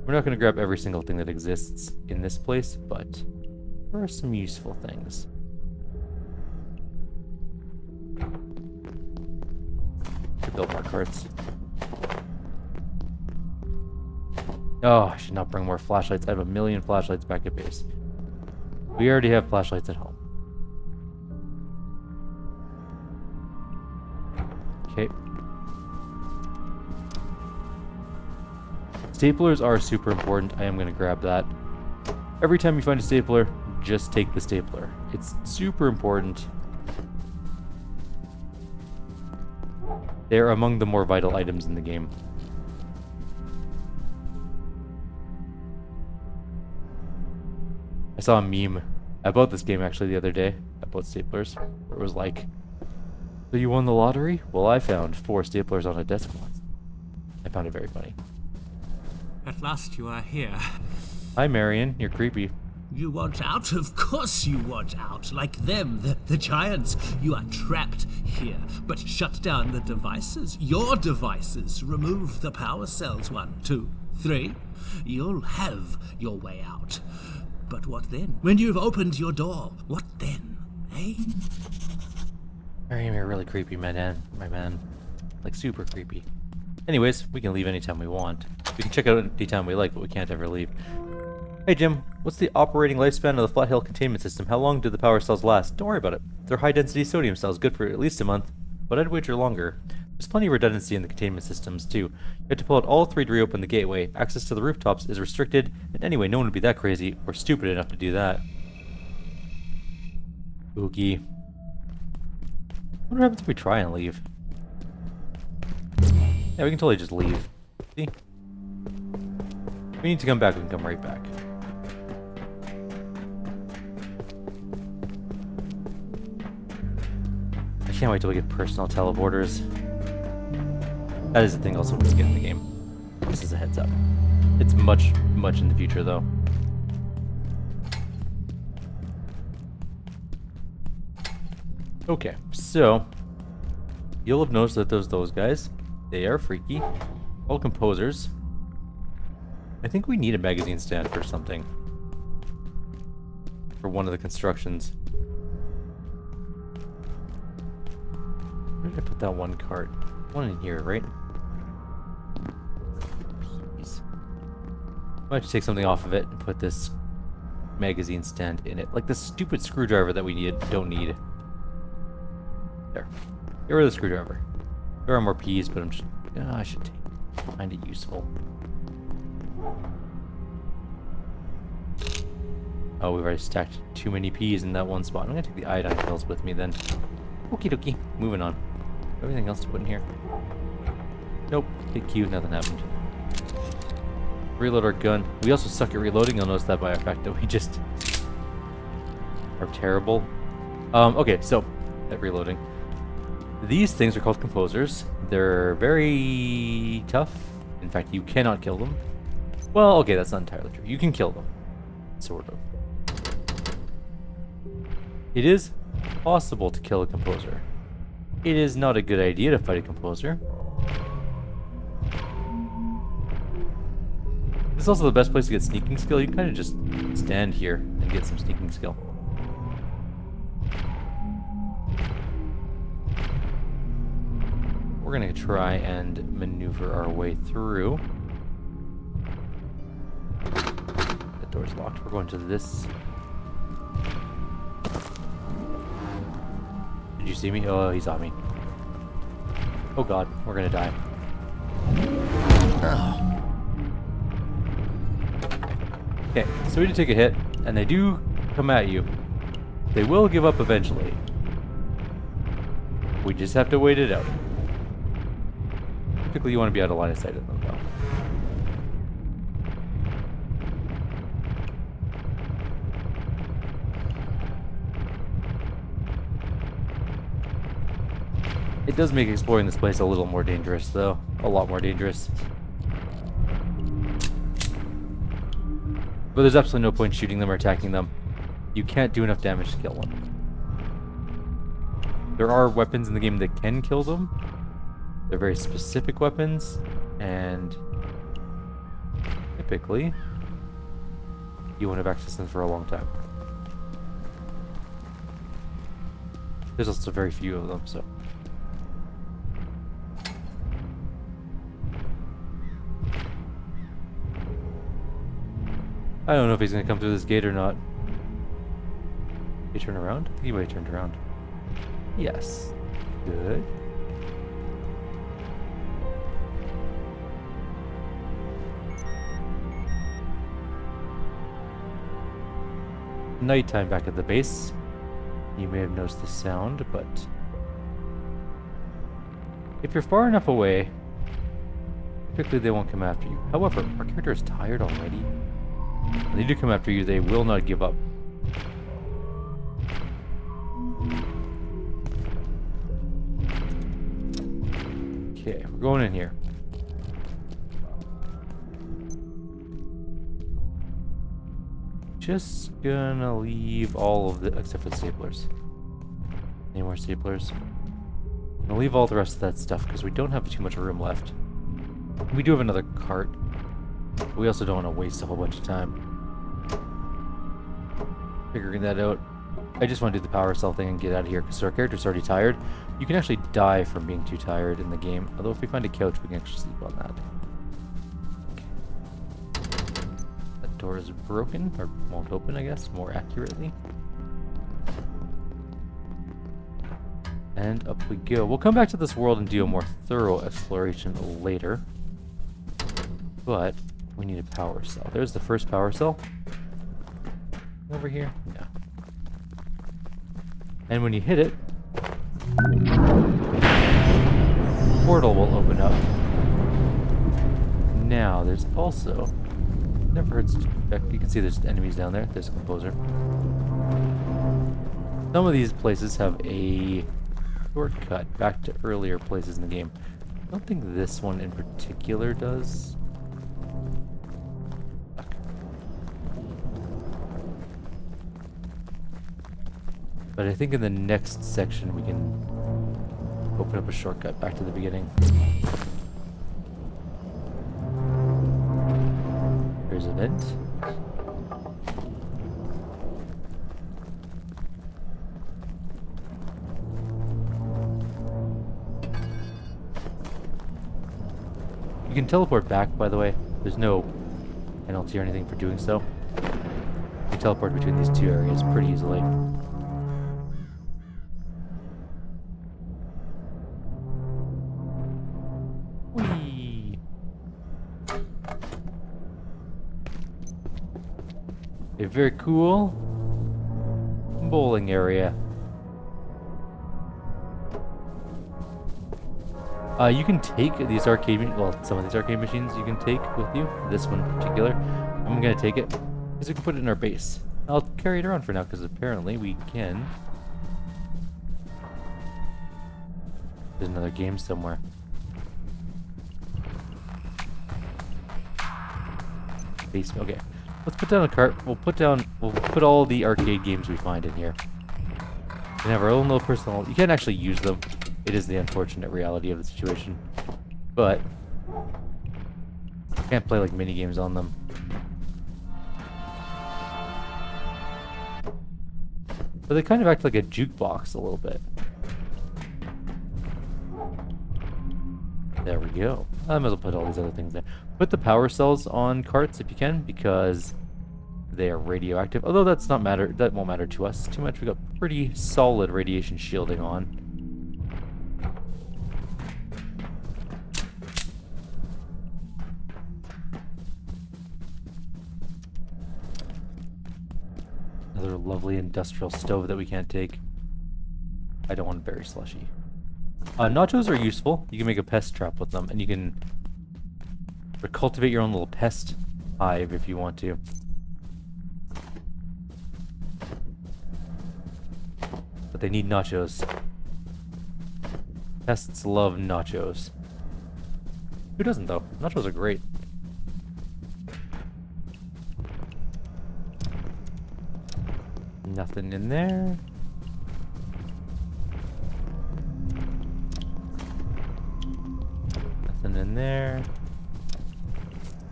We're not going to grab every single thing that exists in this place, but there are some useful things. To build more carts. Oh, I should not bring more flashlights. I have 1 million flashlights back at base. We already have flashlights at home. Okay. Staplers are super important. I am going to grab that. Every time you find a stapler, just take the stapler. It's super important. They're among the more vital items in the game. I saw a meme about this game actually the other day, about staplers, where it was like, so you won the lottery? Well, I found 4 staplers on a desk once. I found it very funny. At last you are here. Hi, Marion. You're creepy. You want out? Of course you want out. Like them, the giants. You are trapped here. But shut down the devices. Your devices. Remove the power cells. 1, 2, 3. You'll have your way out. But what then? When you've opened your door, what then? Eh? Marion, you're really creepy, my man. Like, super creepy. Anyways, we can leave anytime we want. We can check out anytime we like, but we can't ever leave. Hey Jim, what's the operating lifespan of the Flathill containment system? How long do the power cells last? Don't worry about it. They're high-density sodium cells, good for at least a month, but I'd wager longer. There's plenty of redundancy in the containment systems, too. You have to pull out all 3 to reopen the gateway. Access to the rooftops is restricted, and anyway, no one would be that crazy or stupid enough to do that. Spooky. What happens if we try and leave? Yeah, we can totally just leave. See? If we need to come back, we can come right back. I can't wait till we get personal teleporters. That is the thing also to get in the game. This is a heads up. It's much, much in the future, though. Okay, so you'll have noticed that there's those guys. They are freaky. All composers. I think we need a magazine stand for something. For one of the constructions. Where did I put that one cart? One in here, right? Jeez. Might have to take something off of it and put this magazine stand in it. Like this stupid screwdriver that we don't need. There. Get rid of the screwdriver. There are more peas, but I'm just... I should find it useful. Oh, we've already stacked too many peas in that one spot. I'm gonna take the iodine pills with me then. Okie dokie. Moving on. Everything else to put in here? Nope. Hit Q, nothing happened. Reload our gun. We also suck at reloading. You'll notice that by our fact that we just are terrible. Okay, so at reloading. These things are called composers. They're very tough. In fact, you cannot kill them. Well, okay, that's not entirely true. You can kill them. Sort of. It is possible to kill a composer. It is not a good idea to fight a composer. This is also the best place to get sneaking skill. You can kind of just stand here and get some sneaking skill. We're gonna try and maneuver our way through. The door's locked. We're going to this. Did you see me? Oh, he saw me. Oh god, we're gonna die. Okay, so we did take a hit, and they do come at you. They will give up eventually. We just have to wait it out. Typically, you want to be out of line of sight of them, though. It does make exploring this place a little more dangerous, though. A lot more dangerous. But there's absolutely no point shooting them or attacking them. You can't do enough damage to kill them. There are weapons in the game that can kill them. They're very specific weapons, and typically, you won't have access to them for a long time. There's also very few of them, so. I don't know if he's going to come through this gate or not. Did he turn around? I think he might have turned around. Yes. Good. Nighttime back at the base. You may have noticed the sound, but if you're far enough away, typically they won't come after you. However, our character is tired already. When they do come after you, they will not give up. Okay, we're going in here. Just gonna leave all of the, except for the staplers. Any more staplers? I'm gonna leave all the rest of that stuff because we don't have too much room left. We do have another cart. We also don't want to waste a whole bunch of time figuring that out. I just want to do the power cell thing and get out of here because our character's already tired. You can actually die from being too tired in the game. Although if we find a couch, we can actually sleep on that. That door is broken, or won't open, I guess, more accurately. And up we go. We'll come back to this world and do a more thorough exploration later. But we need a power cell. There's the first power cell. Over here? Yeah. And when you hit it, portal will open up. Now, there's also, never hurts to check. You can see there's enemies down there. There's a composer. Some of these places have a shortcut back to earlier places in the game. I don't think this one in particular does. But I think in the next section we can open up a shortcut back to the beginning. There's a vent. You can teleport back, by the way. There's no penalty or anything for doing so. You can teleport between these two areas pretty easily. A very cool bowling area. You can take these arcade, well, some of these arcade machines you can take with you. This one in particular, I'm gonna take it because we can put it in our base. I'll carry it around for now because apparently we can. There's another game somewhere. Basement. Okay, let's put down a cart. We'll put all the arcade games we find in here. We can have our own little personal. You can't actually use them. It is the unfortunate reality of the situation. But you can't play like mini games on them. But they kind of act like a jukebox a little bit. There we go. I might as well put all these other things there. Put the power cells on carts if you can, because they are radioactive. Although that's not matter. That won't matter to us too much. We got pretty solid radiation shielding on. Another lovely industrial stove that we can't take. I don't want berry slushy. Nachos are useful. You can make a pest trap with them, and you can cultivate your own little pest hive if you want to. But they need nachos. Pests love nachos. Who doesn't, though? Nachos are great. Nothing in there. Nothing in there.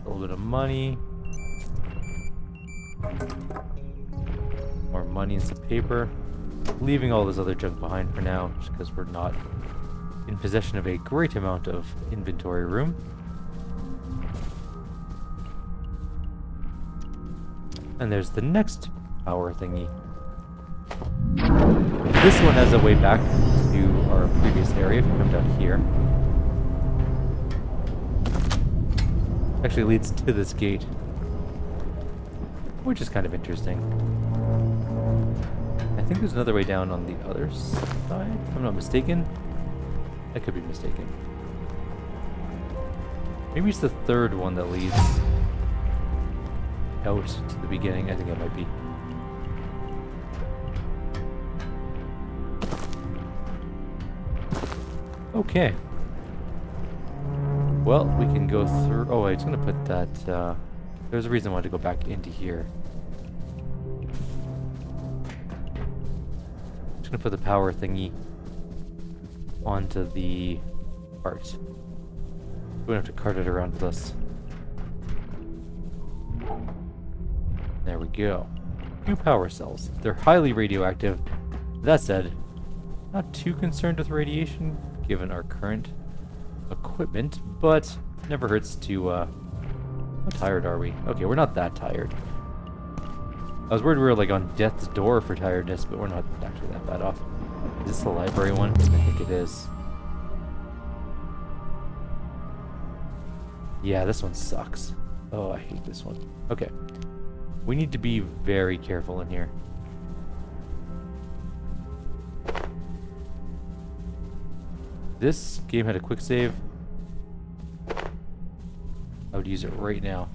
A little bit of money. More money and some paper. Leaving all this other junk behind for now, just because we're not in possession of a great amount of inventory room. And there's the next power thingy. This one has a way back to our previous area if you come down here. Actually leads to this gate, which is kind of interesting. I think there's another way down on the other side, if I'm not mistaken. I could be mistaken. Maybe it's the third one that leads out to the beginning. I think it might be. Okay. Well, we can go through. Oh, I was going to put that. There's a reason I wanted to go back into here. I'm just going to put the power thingy onto the cart. We don't have to cart it around with us. There we go. New power cells. They're highly radioactive. That said, not too concerned with radiation given our current equipment, but never hurts to, how tired are we? Okay, we're not that tired. I was worried we were like on death's door for tiredness, but we're not actually that bad off. Is this the library one? I think it is. Yeah, this one sucks. Oh, I hate this one. Okay. We need to be very careful in here. This game had a quick save. I would use it right now.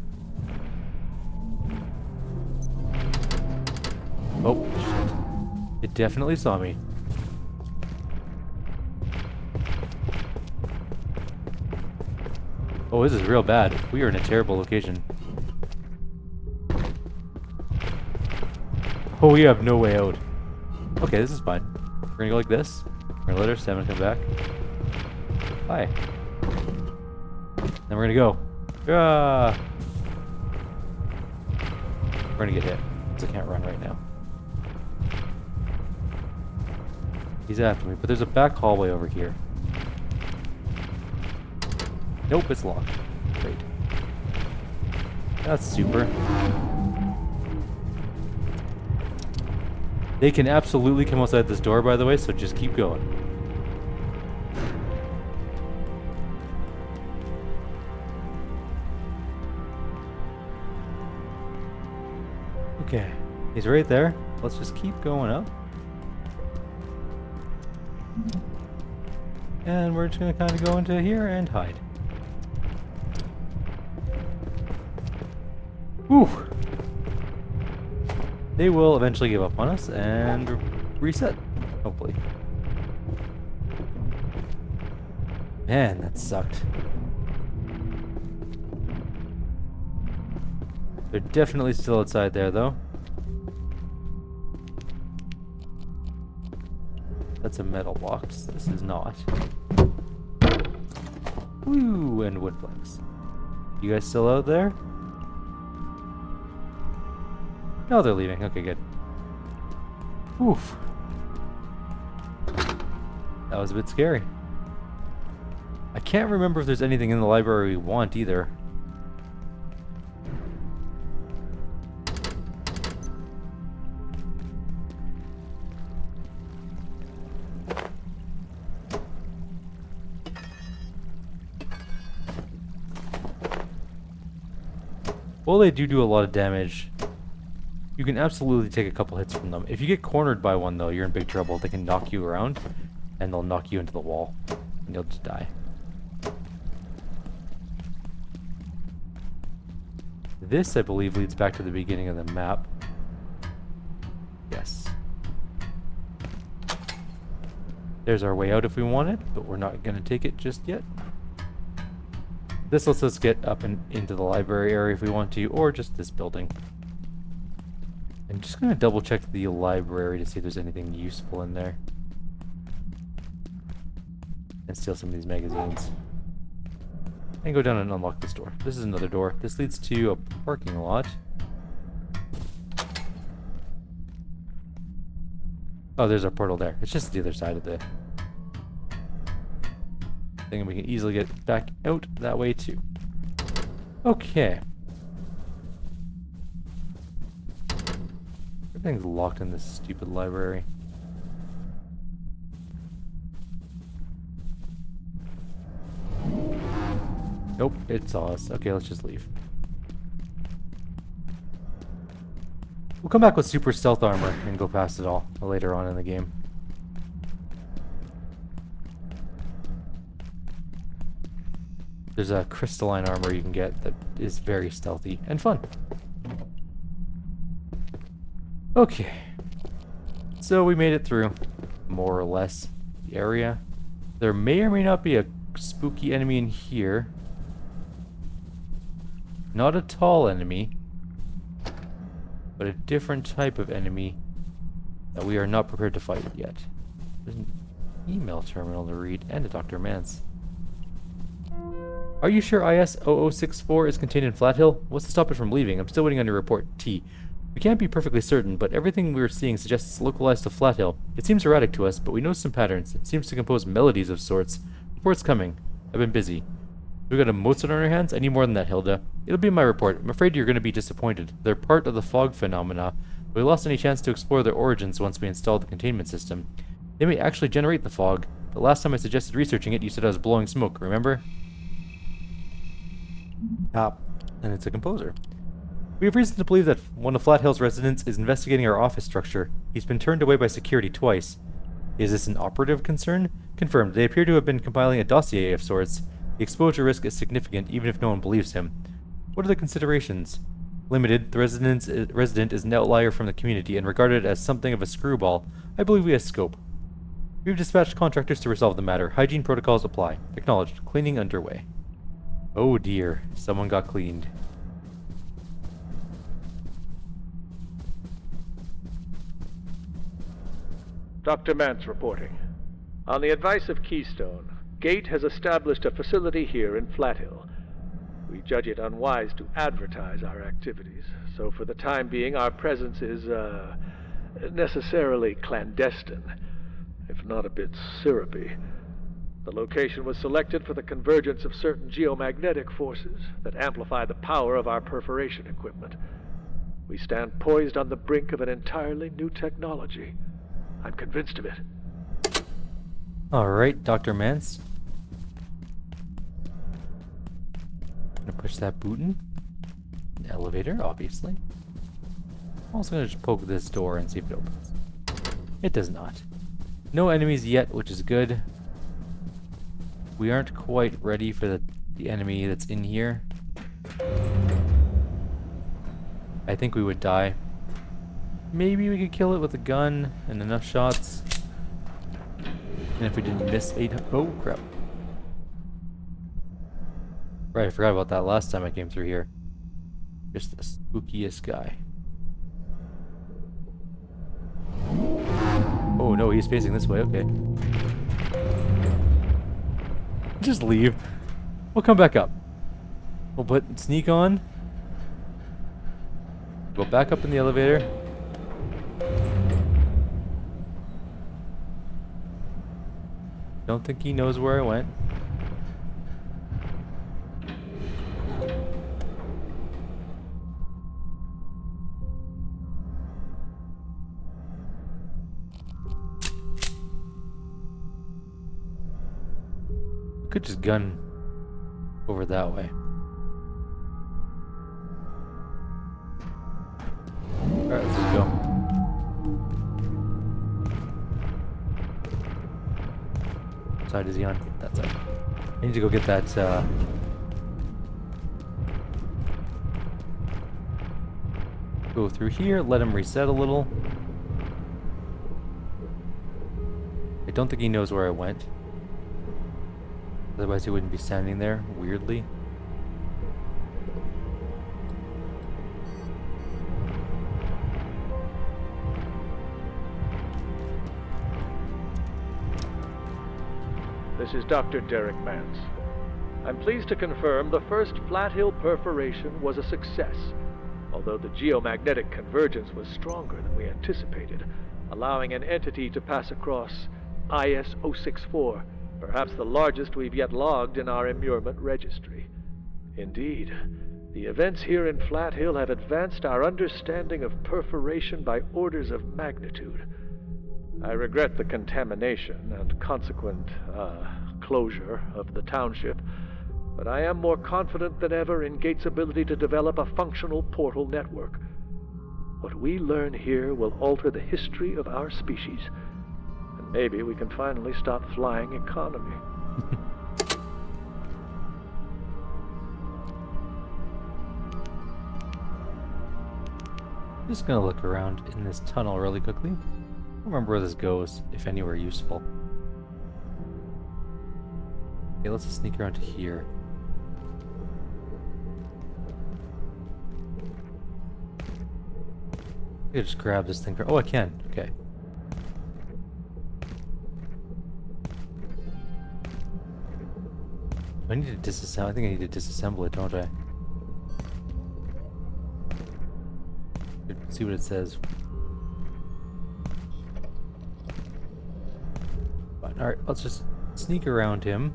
Oh, shit. It definitely saw me. Oh, this is real bad. We are in a terrible location. Oh, we have no way out. Okay, this is fine. We're gonna go like this. We're gonna let our stamina come back. Hi. Then we're gonna go. Ah! We're gonna get hit, because I can't run right now. He's after me, but there's a back hallway over here. Nope, it's locked. Great. That's super. They can absolutely come outside this door, by the way, so just keep going. Okay, he's right there. Let's just keep going up. And we're just gonna kind of go into here and hide. Whew. They will eventually give up on us and reset, hopefully. Man, that sucked. They're definitely still outside there, though. That's a metal box. This is not. Woo, and wood planks. You guys still out there? No, they're leaving. Okay, good. Oof. That was a bit scary. I can't remember if there's anything in the library we want either. While they do a lot of damage, you can absolutely take a couple hits from them. If you get cornered by one, though, you're in big trouble. They can knock you around, and they'll knock you into the wall, and you'll just die. This, I believe, leads back to the beginning of the map. Yes. There's our way out if we want it, but we're not going to take it just yet. This lets us get up and into the library area if we want to, or just this building. I'm just going to double check the library to see if there's anything useful in there. And steal some of these magazines. And go down and unlock this door. This is another door. This leads to a parking lot. Oh, there's our portal there. It's just the other side of the thing, and we can easily get back out that way too. Okay. Everything's locked in this stupid library. Nope, it saw us. Okay, let's just leave. We'll come back with super stealth armor and go past it all later on in the game. There's a crystalline armor you can get that is very stealthy and fun. Okay. So we made it through, more or less, the area. There may or may not be a spooky enemy in here. Not a tall enemy, but a different type of enemy that we are not prepared to fight yet. There's an email terminal to read and a Dr. Mance. Are you sure IS-0064 is contained in Flathill? What's to stop it from leaving? I'm still waiting on your report, T. We can't be perfectly certain, but everything we're seeing suggests it's localized to Flathill. It seems erratic to us, but we know some patterns. It seems to compose melodies of sorts. Report's coming. I've been busy. We've got a Mozart on our hands? I need more than that, Hilda. It'll be my report. I'm afraid you're going to be disappointed. They're part of the fog phenomena. We lost any chance to explore their origins once we installed the containment system. They may actually generate the fog. The last time I suggested researching it, you said I was blowing smoke, remember? And it's a composer. We have reason to believe that one of Flathill's residents is investigating our office structure. He's been turned away by security twice. Is this an operative concern? Confirmed. They appear to have been compiling a dossier of sorts. The exposure risk is significant, even if no one believes him. What are the considerations? Limited. The resident is an outlier from the community and regarded as something of a screwball. I believe we have scope. We've dispatched contractors to resolve the matter. Hygiene protocols apply. Acknowledged. Cleaning underway. Oh dear. Someone got cleaned. Dr. Mance reporting. On the advice of Keystone, Gate has established a facility here in Flathill. We judge it unwise to advertise our activities, so for the time being our presence is, necessarily clandestine, if not a bit syrupy. The location was selected for the convergence of certain geomagnetic forces that amplify the power of our perforation equipment. We stand poised on the brink of an entirely new technology. I'm convinced of it. Alright, Dr. Mance. Gonna push that button. An elevator, obviously. I'm also gonna just poke this door and see if it opens. It does not. No enemies yet, which is good. we aren't quite ready for the enemy that's in here, I think we would die. Maybe we could kill it with a gun and enough shots. And if we didn't miss 8... Oh, crap. Right, I forgot about that last time I came through here. Just the spookiest guy. Oh no, he's facing this way, okay. Just leave. We'll come back up. We'll put sneak on. Go back up in the elevator. Don't think he knows where I went. Could just gun over that way. Alright, let's just go. What side is he on? That side. I need to go get that, go through here, let him reset a little. I don't think he knows where I went. Otherwise he wouldn't be standing there, weirdly. This is Dr. Derek Mance. I'm pleased to confirm the first Flathill perforation was a success, although the geomagnetic convergence was stronger than we anticipated, allowing an entity to pass across IS-064, perhaps the largest we've yet logged in our immurement registry. Indeed, the events here in Flathill have advanced our understanding of perforation by orders of magnitude. I regret the contamination and consequent, closure of the township, but I am more confident than ever in Gates' ability to develop a functional portal network. What we learn here will alter the history of our species, and maybe we can finally stop flying economy. Just gonna look around in this tunnel really quickly. I don't remember where this goes, if anywhere useful. Okay, let's just sneak around to here. I could just grab this thing. Oh, I can. Okay. I need to disassemble. I think I need to disassemble it, don't I? Let's see what it says. Alright, let's just sneak around him.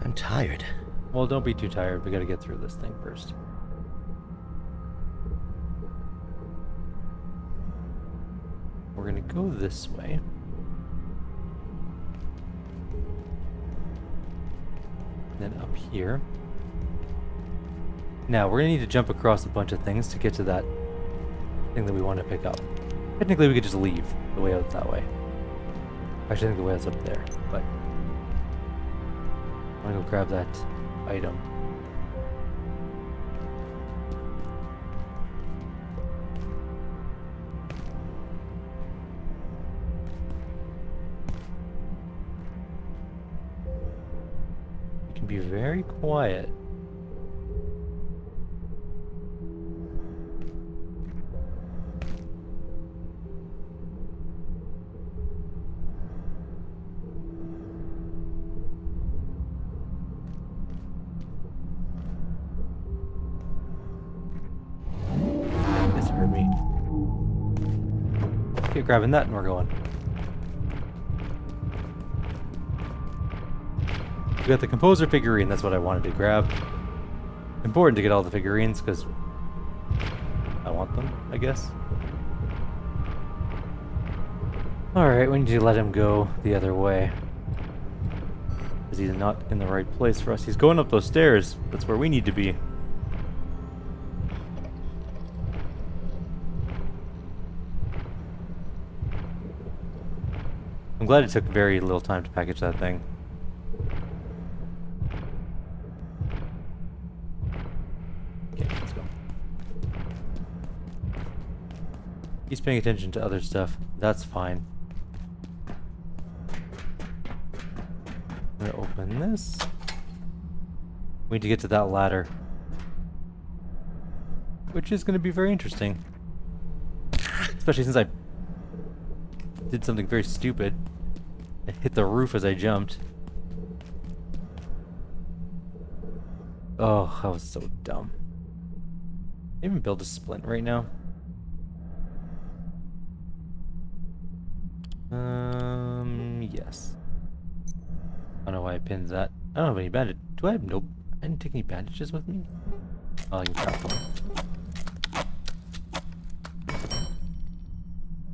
I'm tired. Well, don't be too tired. We gotta get through this thing first. We're gonna go this way. Then up here. Now, we're gonna need to jump across a bunch of things to get to that thing that we want to pick up. Technically, we could just leave the way out that way. Actually, I think the way out's up there, but I'm gonna go grab that item. You can be very quiet. Okay, grabbing that and we're going. We got the composer figurine, that's what I wanted to grab. Important to get all the figurines because I want them, I guess. Alright, we need to let him go the other way. Because he's not in the right place for us. He's going up those stairs. That's where we need to be. I'm glad it took very little time to package that thing. Okay, let's go. He's paying attention to other stuff. That's fine. I'm gonna open this. We need to get to that ladder, which is gonna be very interesting. Especially since I did something very stupid. I hit the roof as I jumped. Oh, that was so dumb. Can I even build a splint right now? Yes. I don't know why I pinned that. I don't have any bandage. Do I have no... I didn't take any bandages with me? Oh, I can grab one.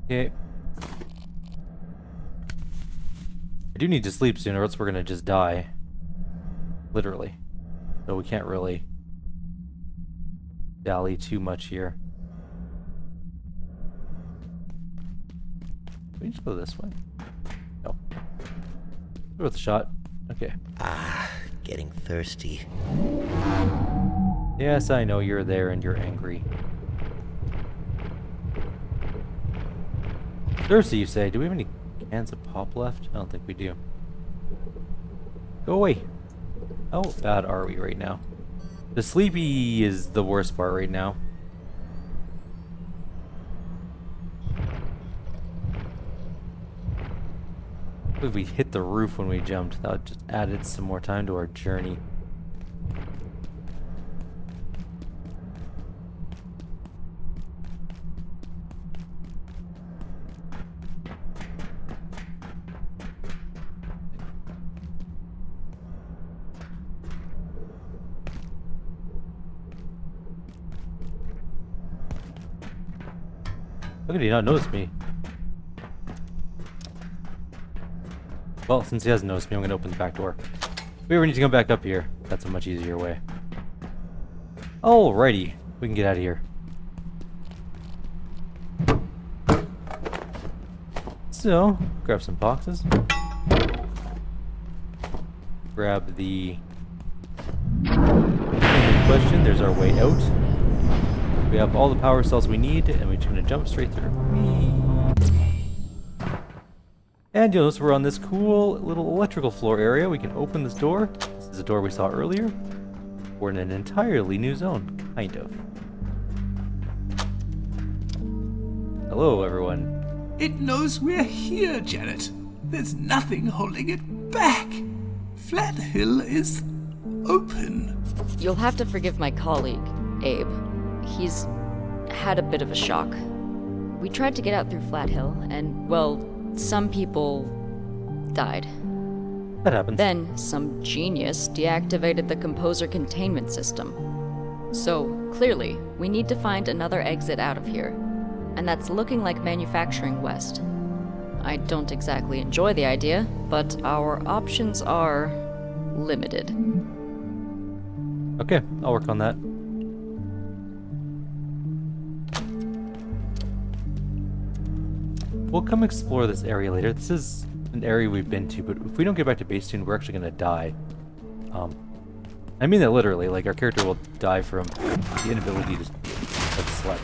Okay. I do need to sleep soon or else we're gonna just die. Literally. So we can't really dally too much here. Can we just go this way? No. Worth a shot. Okay. Ah, getting thirsty. Yes, I know you're there and you're angry. Thirsty, you say? Do we have any cans of pop left? I don't think we do. Go away. How bad are we right now? The sleepy is the worst part right now. If we hit the roof when we jumped, that just added some more time to our journey. How could he not notice me? Well, since he hasn't noticed me, I'm going to open the back door. If we ever need to come back up here, that's a much easier way. Alrighty, we can get out of here. So, grab some boxes. Grab the question. There's our way out. We have all the power cells we need, and we're just going to jump straight through. And you'll notice we're on this cool little electrical floor area. We can open this door. This is a door we saw earlier. We're in an entirely new zone, kind of. Hello, everyone. It knows we're here, Janet. There's nothing holding it back. Flathill is open. You'll have to forgive my colleague, Abe. He's had a bit of a shock. We tried to get out through Flathill, and, well, some people died. That happens. Then, some genius deactivated the composer containment system. So, clearly, we need to find another exit out of here. And that's looking like manufacturing west. I don't exactly enjoy the idea, but our options are limited. Okay, I'll work on that. We'll come explore this area later. This is an area we've been to, but if we don't get back to base soon, we're actually gonna die. I mean that literally, like our character will die from the inability to have slept.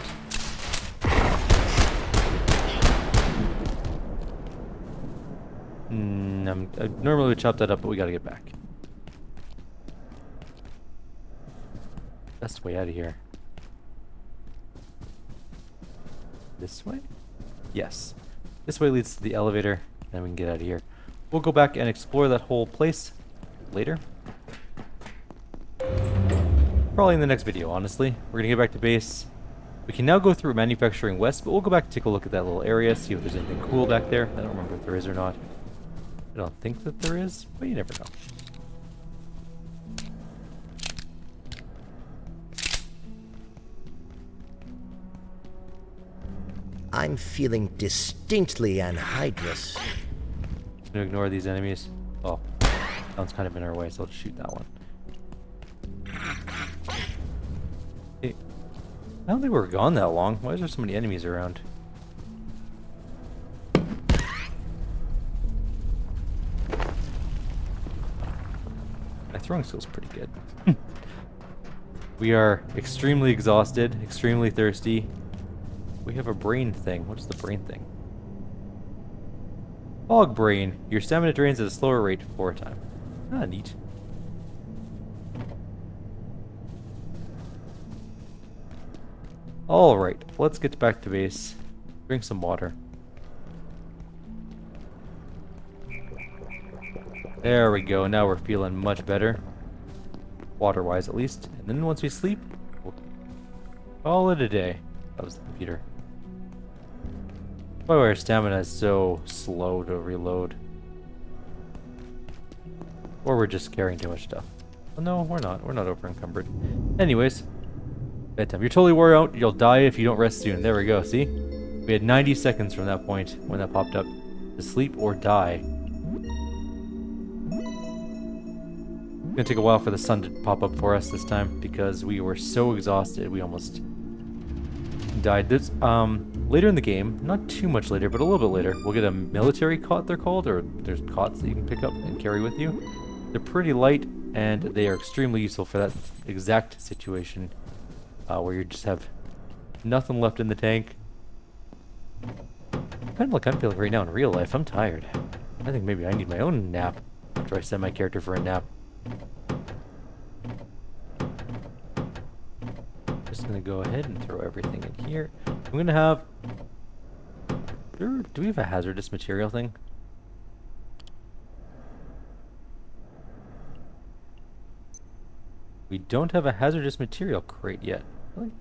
I normally would chop that up, but we gotta get back. Best way out of here. This way? Yes. This way leads to the elevator, and we can get out of here. We'll go back and explore that whole place later. Probably in the next video, honestly. We're gonna get back to base. We can now go through Manufacturing West, but we'll go back and take a look at that little area, see if there's anything cool back there. I don't remember if there is or not. I don't think that there is, but you never know. I'm feeling distinctly anhydrous. I'm gonna ignore these enemies. Oh, that one's kind of in our way, so let's shoot that one. Hey, I don't think we were gone that long. Why is there so many enemies around? throwing skill's pretty good. We are extremely exhausted, extremely thirsty. We have a brain thing. What's the brain thing? Fog brain. Your stamina drains at a slower rate for a time. Ah, neat. Alright, let's get back to base. Drink some water. There we go, now we're feeling much better. Water-wise at least. And then once we sleep, we'll call it a day. That was the computer. By the way, our stamina is so slow to reload. Or we're just carrying too much stuff. Well, no, we're not. We're not over-encumbered. Anyways, bedtime. You're totally wore out. You'll die if you don't rest soon. There we go, see? We had 90 seconds from that point when that popped up. To sleep or die. It's gonna take a while for the sun to pop up for us this time because we were so exhausted we almost died. This later in the game, not too much later, but a little bit later, we'll get a military cot, they're called, or there's cots that you can pick up and carry with you. They're pretty light and they are extremely useful for that exact situation where you just have nothing left in the tank. Kind of like I'm feeling right now in real life. I'm tired. I think maybe I need my own nap after I send my character for a nap. Just gonna go ahead and throw everything in here. I'm gonna have... Do we have a hazardous material thing? We don't have a hazardous material crate yet. Really?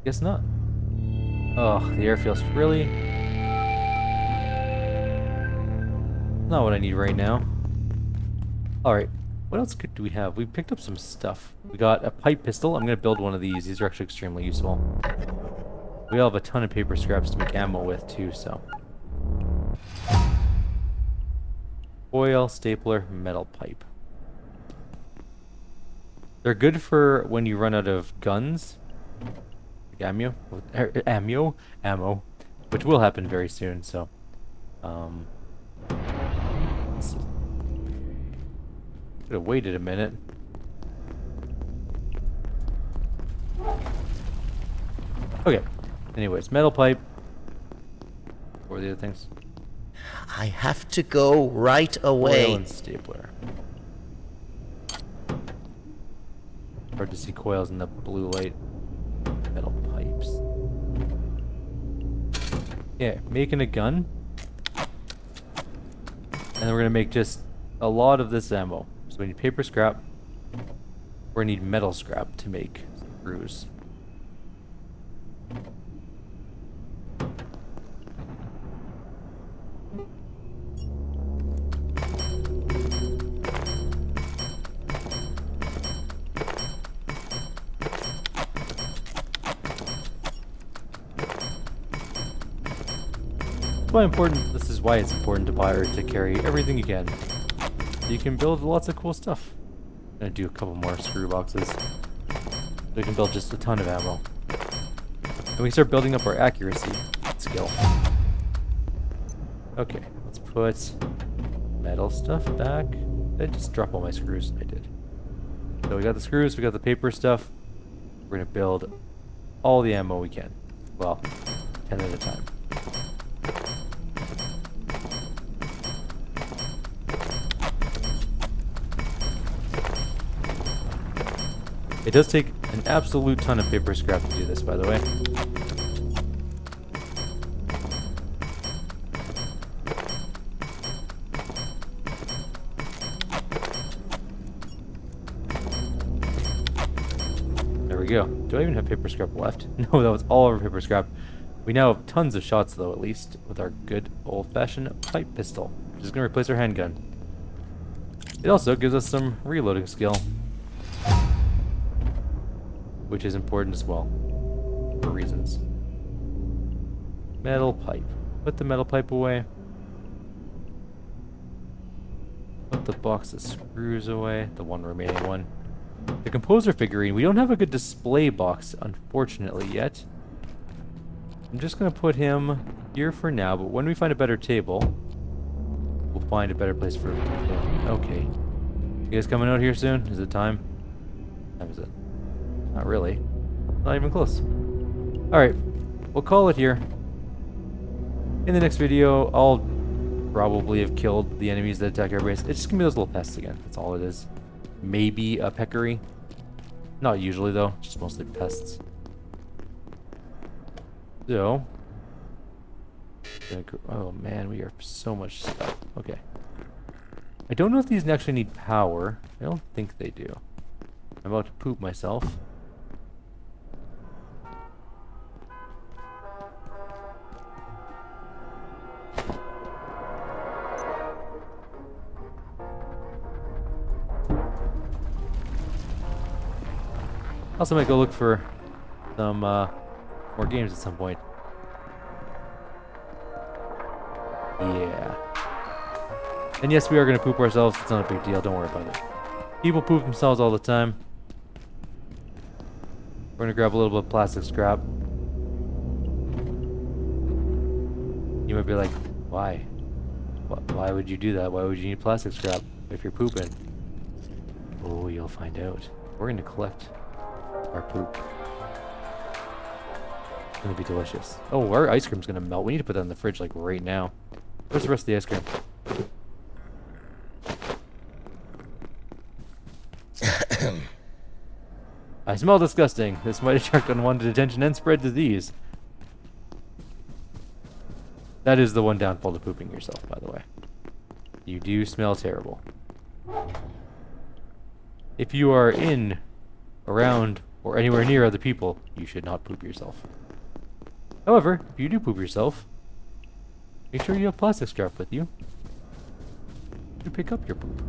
Guess not. Oh, the air feels really... not what I need right now. Alright, what else do we have? We picked up some stuff. We got a pipe pistol. I'm going to build one of these. These are actually extremely useful. We all have a ton of paper scraps to make ammo with too, so... Foil, stapler, metal pipe. They're good for when you run out of guns. Like ammo, which will happen very soon, so... Could have waited a minute. Okay. Anyways, metal pipe. What were the other things? I have to go right away. Coil and stapler. Hard to see coils in the blue light. Metal pipes. Yeah, making a gun. And then we're gonna make just a lot of this ammo. So we need paper scrap. We're gonna need metal scrap to make screws. This is why it's important to buy or to carry everything you can. You can build lots of cool stuff. I'm gonna do a couple more screw boxes. So we can build just a ton of ammo. And we start building up our accuracy skill. Okay, let's put metal stuff back. Did I just drop all my screws? I did. So we got the screws, we got the paper stuff. We're gonna build all the ammo we can. Well, 10 at a time. It does take an absolute ton of paper scrap to do this, by the way. There we go. Do I even have paper scrap left? No, that was all over paper scrap. We now have tons of shots, though, at least, with our good old-fashioned pipe pistol, which is going to replace our handgun. It also gives us some reloading skill, which is important as well, for reasons. Metal pipe. Put the metal pipe away. Put the box of screws away, the one remaining one. The composer figurine, we don't have a good display box, unfortunately, yet. I'm just gonna put him here for now, but when we find a better table, we'll find a better place for him. Okay. You guys coming out here soon? Is it time? What time is it? Not really. Not even close. Alright. We'll call it here. In the next video, I'll probably have killed the enemies that attack our base. It's just gonna be those little pests again. That's all it is. Maybe a peccary. Not usually though, just mostly pests. So, oh man, we are so much stuff. Okay. I don't know if these actually need power. I don't think they do. I'm about to poop myself. Also might go look for some more games at some point. Yeah. And yes, we are going to poop ourselves. It's not a big deal. Don't worry about it. People poop themselves all the time. We're going to grab a little bit of plastic scrap. You might be like, why? Why would you do that? Why would you need plastic scrap if you're pooping? Oh, you'll find out. We're going to collect our poop. It's going to be delicious. Oh, our ice cream's going to melt. We need to put that in the fridge like right now. Where's the rest of the ice cream? I smell disgusting. This might attract unwanted attention and spread disease. That is the one downfall to pooping yourself, by the way. You do smell terrible. If you are in, around, or anywhere near other people, you should not poop yourself. However, if you do poop yourself, make sure you have plastic strap with you to pick up your poop.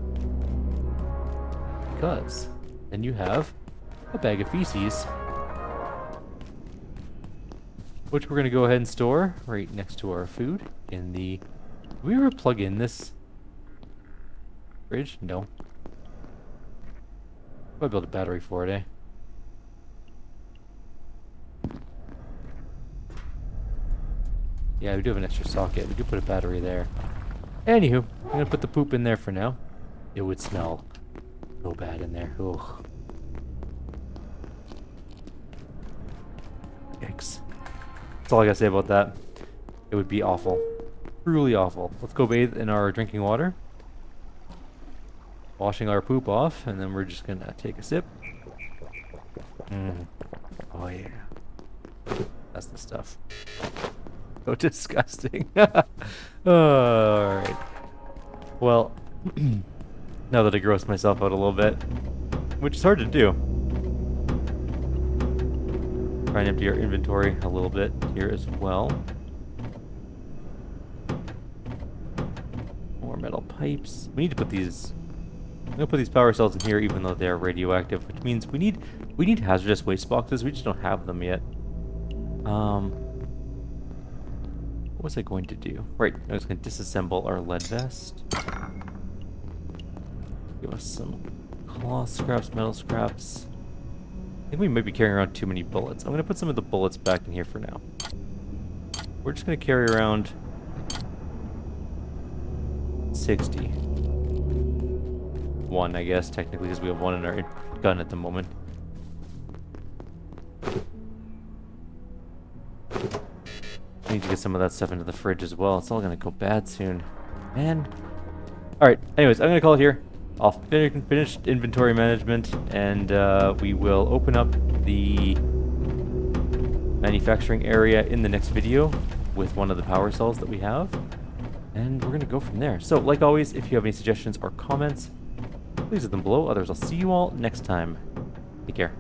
Because then you have a bag of feces, which we're going to go ahead and store right next to our food in the... Did we ever plug in this fridge? No. Might build a battery for it, eh? Yeah, we do have an extra socket. We could put a battery there. Anywho, I'm going to put the poop in there for now. It would smell so bad in there. Ugh. Yikes. That's all I gotta say about that. It would be awful. Truly awful. Let's go bathe in our drinking water. Washing our poop off, and then we're just gonna take a sip. Oh yeah. That's the stuff. So disgusting. Alright. Well, now that I grossed myself out a little bit, which is hard to do. Try and empty our inventory a little bit here as well. More metal pipes. We need to put these... I'm gonna put these power cells in here even though they're radioactive, which means we need hazardous waste boxes. We just don't have them yet. What was I going to do? Right, I was going to disassemble our lead vest. Give us some cloth scraps, metal scraps. I think we might be carrying around too many bullets. I'm going to put some of the bullets back in here for now. We're just going to carry around 60. One, I guess, technically, because we have one in our gun at the moment. I need to get some of that stuff into the fridge as well. It's all going to go bad soon. Man. Alright, anyways, I'm going to call it here. I'll finish inventory management, and we will open up the manufacturing area in the next video with one of the power cells that we have. And we're going to go from there. So, like always, if you have any suggestions or comments, please leave them below. Others, I'll see you all next time. Take care.